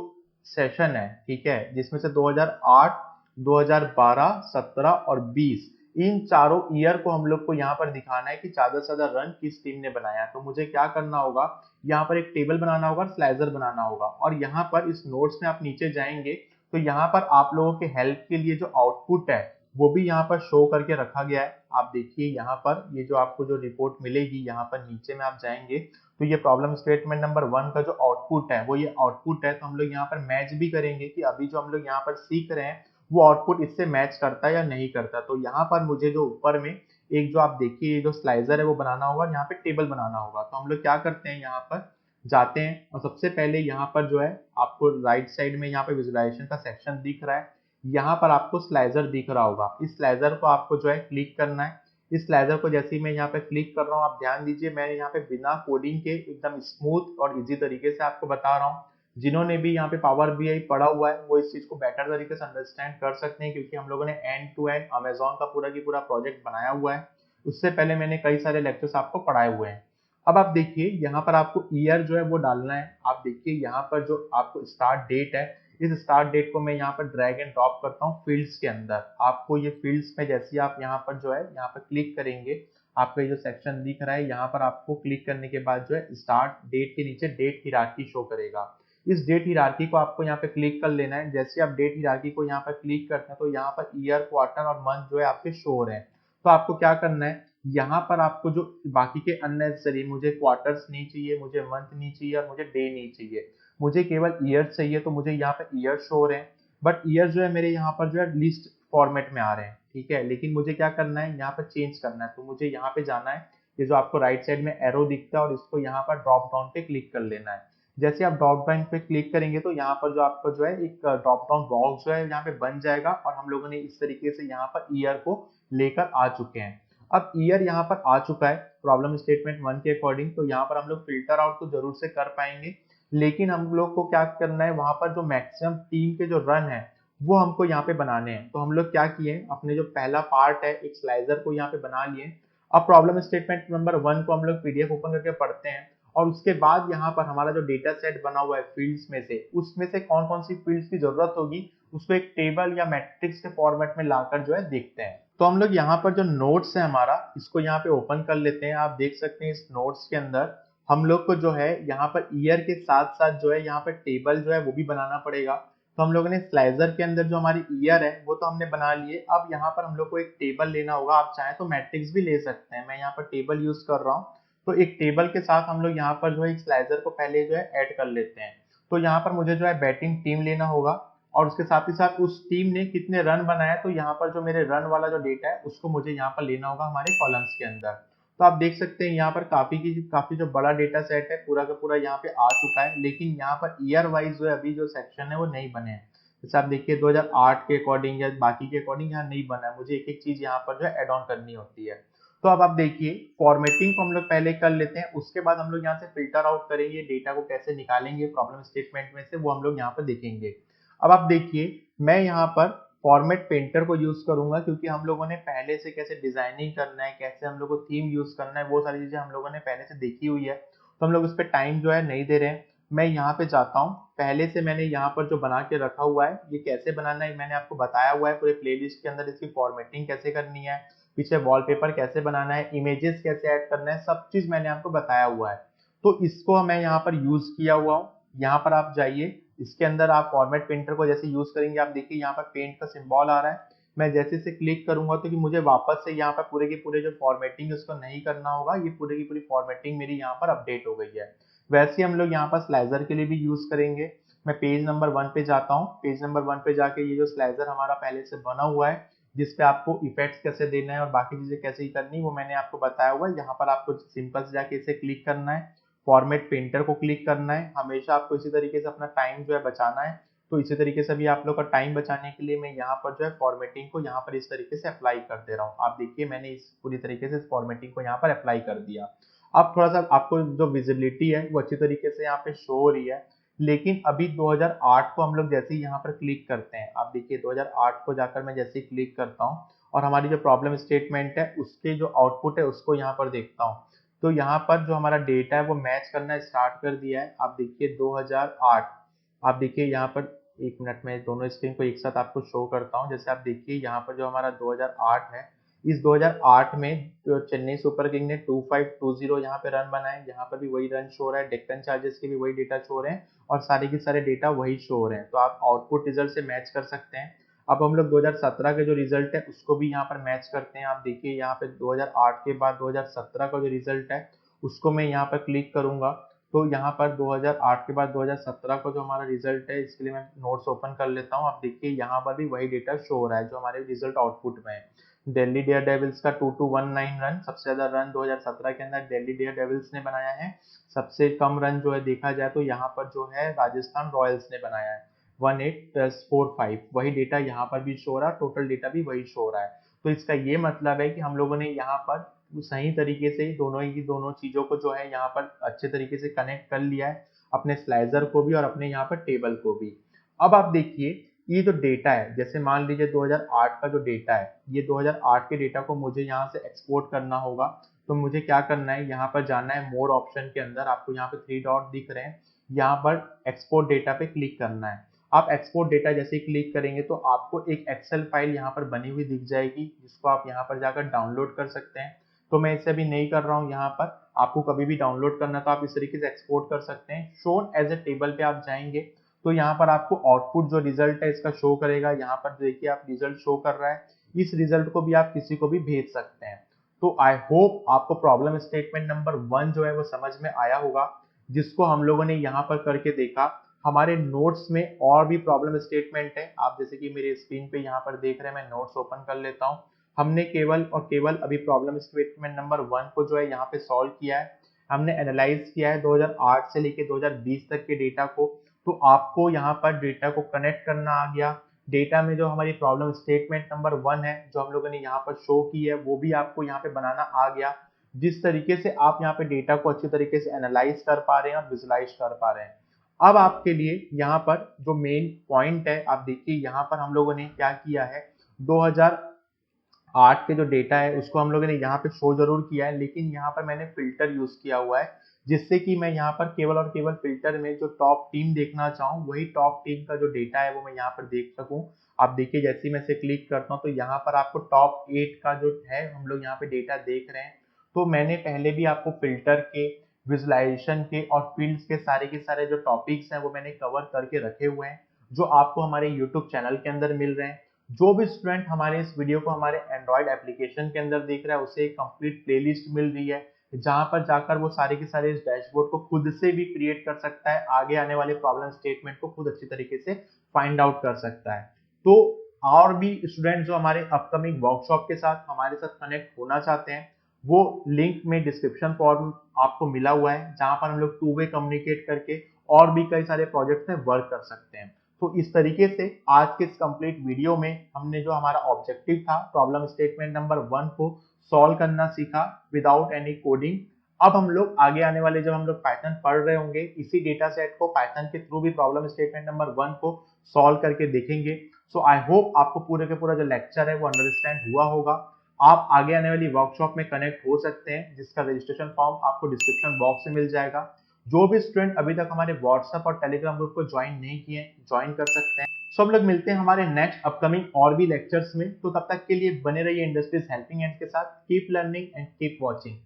सेशन है, ठीक है, जिसमें से 2008, 2012, 17 और 20 इन चारों ईयर को हम लोग को यहाँ पर दिखाना है कि ज्यादा से ज्यादा रन किस टीम ने बनाया। तो मुझे क्या करना होगा, यहाँ पर एक टेबल बनाना होगा, स्लाइजर बनाना होगा और यहाँ पर इस नोट्स में आप नीचे जाएंगे तो यहाँ पर आप लोगों के हेल्प के लिए जो आउटपुट है वो भी यहाँ पर शो करके रखा गया है। आप देखिए यहाँ पर ये जो आपको जो रिपोर्ट मिलेगी यहाँ पर नीचे में आप जाएंगे तो ये प्रॉब्लम स्टेटमेंट नंबर 1 का जो आउटपुट है वो ये आउटपुट है। तो हम लोग यहाँ पर मैच भी करेंगे कि अभी जो हम लोग यहाँ पर सीख रहे हैं वो आउटपुट इससे मैच करता है या नहीं करता। तो यहाँ पर मुझे जो ऊपर में एक जो आप देखिए जो स्लाइजर है वो बनाना होगा, यहाँ पे टेबल बनाना होगा। तो हम लोग क्या करते हैं, यहाँ पर जाते हैं और सबसे पहले यहाँ पर जो है आपको राइट साइड में यहाँ पे विजुअलाइजेशन का सेक्शन दिख रहा है, यहाँ पर आपको स्लाइजर दिख रहा होगा। इस स्लाइजर को आपको जो है क्लिक करना है। इस स्लाइजर को जैसे ही मैं यहाँ पे क्लिक कर रहा हूँ, आप ध्यान दीजिए मैंने यहाँ पे बिना कोडिंग के एकदम स्मूथ और इजी तरीके से आपको बता रहा हूँ। जिन्होंने भी यहाँ पे पावर BI पढ़ा हुआ है वो इस चीज को बेटर तरीके से अंडरस्टैंड कर सकते हैं क्योंकि हम लोगों ने एंड टू एंड अमेजोन का पूरा की पूरा प्रोजेक्ट बनाया हुआ है। उससे पहले मैंने कई सारे लेक्चर्स आपको पढ़ाए हुए हैं। अब आप देखिए यहाँ पर आपको ईयर जो है वो डालना है। आप देखिए यहाँ पर जो आपको स्टार्ट डेट है, इस स्टार्ट डेट को मैं यहाँ पर ड्रैग एंड ड्रॉप करता हूँ फील्ड्स के अंदर। आपको ये फील्ड्स में जैसे ही आप यहाँ पर जो है यहाँ पर क्लिक करेंगे, आपका ये जो सेक्शन दिख रहा है यहाँ पर आपको क्लिक करने के बाद जो है स्टार्ट डेट के नीचे डेट हिरार्की शो करेगा। इस डेट हिरार्की को आपको यहाँ पे क्लिक कर लेना है। जैसे आप डेट हिरार्की को यहाँ पर क्लिक करते हैं तो यहाँ पर ईयर, क्वार्टर और मंथ जो है आपके शो हो रहे हैं। तो आपको क्या करना है, यहाँ पर आपको जो बाकी के अननेसेसरी, मुझे क्वार्टर्स नहीं चाहिए, मुझे मंथ नहीं चाहिए और मुझे डे नहीं चाहिए, मुझे केवल ईयर चाहिए। तो मुझे यहाँ पे ईयर शो हो रहे हैं बट ईयर जो है मेरे यहाँ पर जो है लिस्ट फॉर्मेट में आ रहे हैं, ठीक है। लेकिन मुझे क्या करना है, यहाँ पर चेंज करना है। तो मुझे यहाँ पे जाना है, ये जो आपको राइट साइड में एरो दिखता है और इसको यहाँ पर ड्रॉप डाउन पे क्लिक कर लेना है। जैसे आप ड्रॉप डाउन पे क्लिक करेंगे तो यहाँ पर जो आपको जो है एक ड्रॉप डाउन बॉक्स जो है यहाँ पे बन जाएगा और हम लोगों ने इस तरीके से यहाँ पर ईयर को लेकर आ चुके हैं। अब ईयर यहाँ पर आ चुका है प्रॉब्लम स्टेटमेंट 1 के अकॉर्डिंग, तो यहाँ पर हम लोग फिल्टर आउट तो जरूर से कर पाएंगे। लेकिन हम लोग को क्या करना है, वहां पर जो मैक्सिमम टीम के जो रन है वो हमको यहाँ पे बनाने हैं। तो हम लोग क्या किए, अपने जो पहला पार्ट है एक स्लाइजर को यहाँ पे बना लिए। अब प्रॉब्लम स्टेटमेंट नंबर 1 को हम लोग PDF ओपन करके पढ़ते हैं और उसके बाद यहाँ पर हमारा जो डेटा सेट बना हुआ है फील्ड्स में से, उसमें से कौन कौन सी फील्ड्स की जरूरत होगी उसको एक टेबल या मैट्रिक्स के फॉर्मेट में लाकर जो है देखते हैं। तो हम लोग यहाँ पर जो नोट्स है हमारा, इसको यहाँ पे ओपन कर लेते हैं। आप देख सकते हैं इस नोट्स के अंदर हम लोग को जो है यहाँ पर ईयर के साथ साथ जो है यहाँ पर टेबल जो है वो भी बनाना पड़ेगा। तो हम लोगों ने स्लाइजर के अंदर जो हमारी ईयर है वो तो हमने बना लिए। अब यहाँ पर हम लोग को एक टेबल लेना होगा, आप चाहें तो मैट्रिक्स भी ले सकते हैं, मैं यहाँ पर टेबल यूज कर रहा हूँ। तो एक टेबल के साथ हम लोग यहाँ पर जो है एक स्लाइजर को पहले जो है ऐड कर लेते हैं। तो यहाँ पर मुझे जो है बैटिंग टीम लेना होगा और उसके साथ ही साथ उस टीम ने कितने रन बनाए, तो यहाँ पर जो मेरे रन वाला जो डेटा है उसको मुझे यहाँ पर लेना होगा हमारे कॉलम्स के अंदर। तो आप देख सकते हैं यहाँ पर काफी जो बड़ा डेटा सेट है पूरा का पूरा यहाँ पे आ चुका है, लेकिन यहाँ पर ईयर वाइज जो है अभी जो सेक्शन है वो नहीं बने हैं। जैसे आप देखिए 2008 के अकॉर्डिंग या बाकी के अकॉर्डिंग यहाँ नहीं बना है, मुझे एक एक चीज यहाँ पर जो है एड ऑन करनी होती है। तो अब आप देखिए फॉर्मेटिंग को हम लोग पहले कर लेते हैं, उसके बाद हम लोग यहाँ से फिल्टर आउट करेंगे, डेटा को कैसे निकालेंगे प्रॉब्लम स्टेटमेंट में से वो हम लोग यहाँ पर देखेंगे। अब आप देखिए मैं यहाँ पर फॉर्मेट पेंटर को यूज करूंगा, क्योंकि हम लोगों ने पहले से कैसे डिजाइनिंग करना है, कैसे हम लोग को थीम यूज करना है, वो सारी चीजें हम लोगों ने पहले से देखी हुई है। तो हम लोग उस पर टाइम जो है नहीं दे रहे हैं। मैं यहाँ पे जाता हूँ, पहले से मैंने यहाँ पर जो बना के रखा हुआ है, ये कैसे बनाना है मैंने आपको बताया हुआ है पूरे प्लेलिस्ट के अंदर। इसकी फॉर्मेटिंग कैसे करनी है, पीछे वॉलपेपर कैसे बनाना है, इमेजेस कैसे ऐड करना है, सब चीज मैंने आपको बताया हुआ है। तो इसको मैं यहाँ पर यूज किया हुआ हूँ। यहाँ पर आप जाइए, इसके अंदर आप फॉर्मेट पेंटर को जैसे यूज करेंगे, आप देखिए यहाँ पर पेंट का सिंबल आ रहा है। मैं जैसे से क्लिक करूंगा तो कि मुझे वापस से यहाँ पर पूरे के पूरे जो फॉर्मेटिंग है उसको नहीं करना होगा, ये पूरे की पूरी फॉर्मेटिंग मेरी यहाँ पर अपडेट हो गई है। वैसे हम लोग यहाँ पर स्लाइजर के लिए भी यूज करेंगे। मैं पेज नंबर 1 पे जाता हूँ, पेज नंबर 1 पे जाके ये जो स्लाइजर हमारा पहले से बना हुआ है, जिसपे आपको इफेक्ट्स कैसे देना है और बाकी चीजें कैसे ही करनी है वो मैंने आपको बताया हुआ है। यहाँ पर आपको सिंपल से जाके इसे क्लिक करना है, फॉर्मेट पेंटर को क्लिक करना है। हमेशा आपको इसी तरीके से अपना टाइम जो है बचाना है। तो इसी तरीके से भी आप लोग का टाइम बचाने के लिए मैं यहाँ पर जो है फॉर्मेटिंग को यहाँ पर इस तरीके से अप्लाई कर दे रहा हूँ। आप देखिए मैंने इस पूरी तरीके से फॉर्मेटिंग को यहाँ पर अप्लाई कर दिया। अब थोड़ा सा आपको जो विजिबिलिटी है वो अच्छी तरीके से यहाँ पे शो हो रही है। लेकिन अभी 2008 को हम लोग जैसे ही यहाँ पर क्लिक करते हैं, आप देखिए 2008 को जाकर मैं जैसे ही क्लिक करता हूँ और हमारी जो प्रॉब्लम स्टेटमेंट है उसके जो आउटपुट है उसको यहाँ पर देखता हूँ, तो यहाँ पर जो हमारा डेटा है वो मैच करना स्टार्ट कर दिया है। आप देखिए 2008, आप देखिए यहाँ पर एक मिनट में दोनों स्क्रीन को एक साथ आपको शो करता हूँ। जैसे आप देखिए यहाँ पर जो हमारा 2008 है, इस 2008 में जो चेन्नई सुपर किंग ने 2520 यहाँ पे रन बनाए, यहाँ पर भी वही रन शो हो रहा है, डेक्कन चार्जर्स के भी वही डेटा शो हो रहे हैं और सारे के सारे डेटा वही शो हो रहे हैं। तो आप आउटपुट रिजल्ट से मैच कर सकते हैं। अब हम लोग 2017 के जो रिजल्ट है उसको भी यहाँ पर मैच करते हैं। आप देखिए यहाँ पे 2008 के बाद 2017 का जो रिजल्ट है उसको मैं यहाँ पर क्लिक करूंगा, तो यहाँ पर 2008 के बाद 2017 का जो हमारा रिजल्ट है, इसके लिए मैं नोट्स ओपन कर लेता हूँ। आप देखिए यहाँ पर भी वही डेटा शो हो रहा है जो हमारे रिजल्ट आउटपुट में है। दिल्ली डेयर डेविल्स का 2219 रन, सबसे ज्यादा रन 2017 के अंदर दिल्ली डेयर डेविल्स ने बनाया है। सबसे कम रन जो है देखा जाए तो यहाँ पर जो है राजस्थान रॉयल्स ने बनाया है, 18+45, वही डेटा यहाँ पर भी शो हो रहा है, टोटल डेटा भी वही शो हो रहा है। तो इसका ये मतलब है कि हम लोगों ने यहाँ पर सही तरीके से दोनों चीजों को जो है यहाँ पर अच्छे तरीके से कनेक्ट कर लिया है, अपने स्लाइजर को भी और अपने यहाँ पर टेबल को भी। अब आप देखिए ये जो डेटा है, जैसे मान लीजिए 2008 का जो डेटा है, ये 2008 के डेटा को मुझे यहाँ से एक्सपोर्ट करना होगा। तो मुझे क्या करना है, यहाँ पर जाना है मोर ऑप्शन के अंदर, आपको यहाँ पे 3 डॉट दिख रहे हैं, यहाँ पर एक्सपोर्ट डेटा पे क्लिक करना है। आप एक्सपोर्ट डेटा जैसे ही क्लिक करेंगे तो आपको एक एक्सेल फाइल यहाँ पर बनी हुई दिख जाएगी, जिसको आप यहाँ पर जाकर डाउनलोड कर सकते हैं। तो मैं इसे अभी नहीं कर रहा हूँ यहाँ पर, आपको कभी भी डाउनलोड करना तो आप इस तरीके से एक्सपोर्ट कर सकते हैं। शोन एज ए टेबल पे आप जाएंगे तो यहाँ पर आपको आउटपुट जो रिजल्ट है इसका शो करेगा। यहाँ पर देखिए आप रिजल्ट शो कर रहा है, इस रिजल्ट को भी आप किसी को भी भेज सकते हैं। तो आई होप आपको प्रॉब्लम स्टेटमेंट नंबर 1 जो है वो समझ में आया होगा, जिसको हम लोगों ने यहाँ पर करके देखा। हमारे नोट्स में और भी प्रॉब्लम स्टेटमेंट है, आप जैसे कि मेरे स्क्रीन पे यहाँ पर देख रहे हैं, मैं नोट्स ओपन कर लेता हूँ। हमने केवल और केवल अभी प्रॉब्लम स्टेटमेंट नंबर 1 को जो है यहाँ पे सॉल्व किया है। हमने एनालाइज किया है 2008 से लेके 2020 तक के डेटा को। तो आपको यहाँ पर डेटा को कनेक्ट करना आ गया। डेटा में जो हमारी प्रॉब्लम स्टेटमेंट नंबर 1 है जो हम लोगों ने यहाँ पर शो की है, वो भी आपको यहाँ पे बनाना आ गया। जिस तरीके से आप यहाँ पे डेटा को अच्छी तरीके से एनालाइज कर पा रहे हैं और विजुलाइज कर पा रहे हैं। अब आपके लिए यहाँ पर जो मेन पॉइंट है, आप देखिए यहाँ पर हम लोगों ने क्या किया है, 2008 के जो डेटा है उसको हम लोगों ने यहाँ पे शो जरूर किया है, लेकिन यहाँ पर मैंने फिल्टर यूज किया हुआ है, जिससे कि मैं यहाँ पर केवल और केवल फिल्टर में जो टॉप टीम देखना चाहूँ वही टॉप टीम का जो डेटा है वो मैं यहाँ पर देख सकूँ। आप देखिए जैसे ही मैं इसे क्लिक करता हूँ तो यहाँ पर आपको टॉप 8 का जो है हम लोग यहाँ पे डेटा देख रहे हैं। तो मैंने पहले भी आपको फिल्टर के, विजुलाइजेशन के और फील्ड्स के सारे जो टॉपिक्स हैं वो मैंने कवर करके रखे हुए हैं। जो आपको हमारे यूट्यूब चैनल के अंदर मिल रहे हैं। जो भी स्टूडेंट हमारे इस वीडियो को हमारे एंड्रॉइड एप्लीकेशन के अंदर देख रहा है उसे एक कंप्लीट प्लेलिस्ट मिल रही है, जहां पर जाकर वो सारे के सारे इस डैशबोर्ड को खुद से भी क्रिएट कर सकता है, आगे आने वाले प्रॉब्लम स्टेटमेंट को खुद अच्छी तरीके से फाइंड आउट कर सकता है। तो और भी स्टूडेंट जो हमारे अपकमिंग वर्कशॉप के साथ हमारे साथ कनेक्ट होना चाहते हैं, वो लिंक में डिस्क्रिप्शन फॉर्म आपको मिला हुआ है, जहां पर हम लोग टू वे कम्युनिकेट करके और भी कई सारे प्रोजेक्ट्स में वर्क कर सकते हैं। तो इस तरीके से आज के इस कंप्लीट वीडियो में हमने जो हमारा ऑब्जेक्टिव था प्रॉब्लम स्टेटमेंट नंबर 1 को सॉल्व करना सीखा विदाउट एनी कोडिंग। अब हम लोग आगे आने वाले जब हम लोग पाइथन पढ़ रहे होंगे, इसी डेटा सेट को पाइथन के थ्रू भी प्रॉब्लम स्टेटमेंट नंबर 1 को सॉल्व करके देखेंगे। सो आई होप आपको पूरे के पूरा जो लेक्चर है वो अंडरस्टैंड हुआ होगा। आप आगे आने वाली वर्कशॉप में कनेक्ट हो सकते हैं, जिसका रजिस्ट्रेशन फॉर्म आपको डिस्क्रिप्शन बॉक्स में मिल जाएगा। जो भी स्टूडेंट अभी तक हमारे व्हाट्सएप और टेलीग्राम ग्रुप को ज्वाइन नहीं किए, ज्वाइन कर सकते हैं। सो हम लोग मिलते हैं हमारे नेक्स्ट अपकमिंग और भी लेक्चर्स में। तो तब तक के लिए बने रहिए इंडस्ट्रीज हेल्पिंग हैंड्स के साथ। Keep learning and keep watching.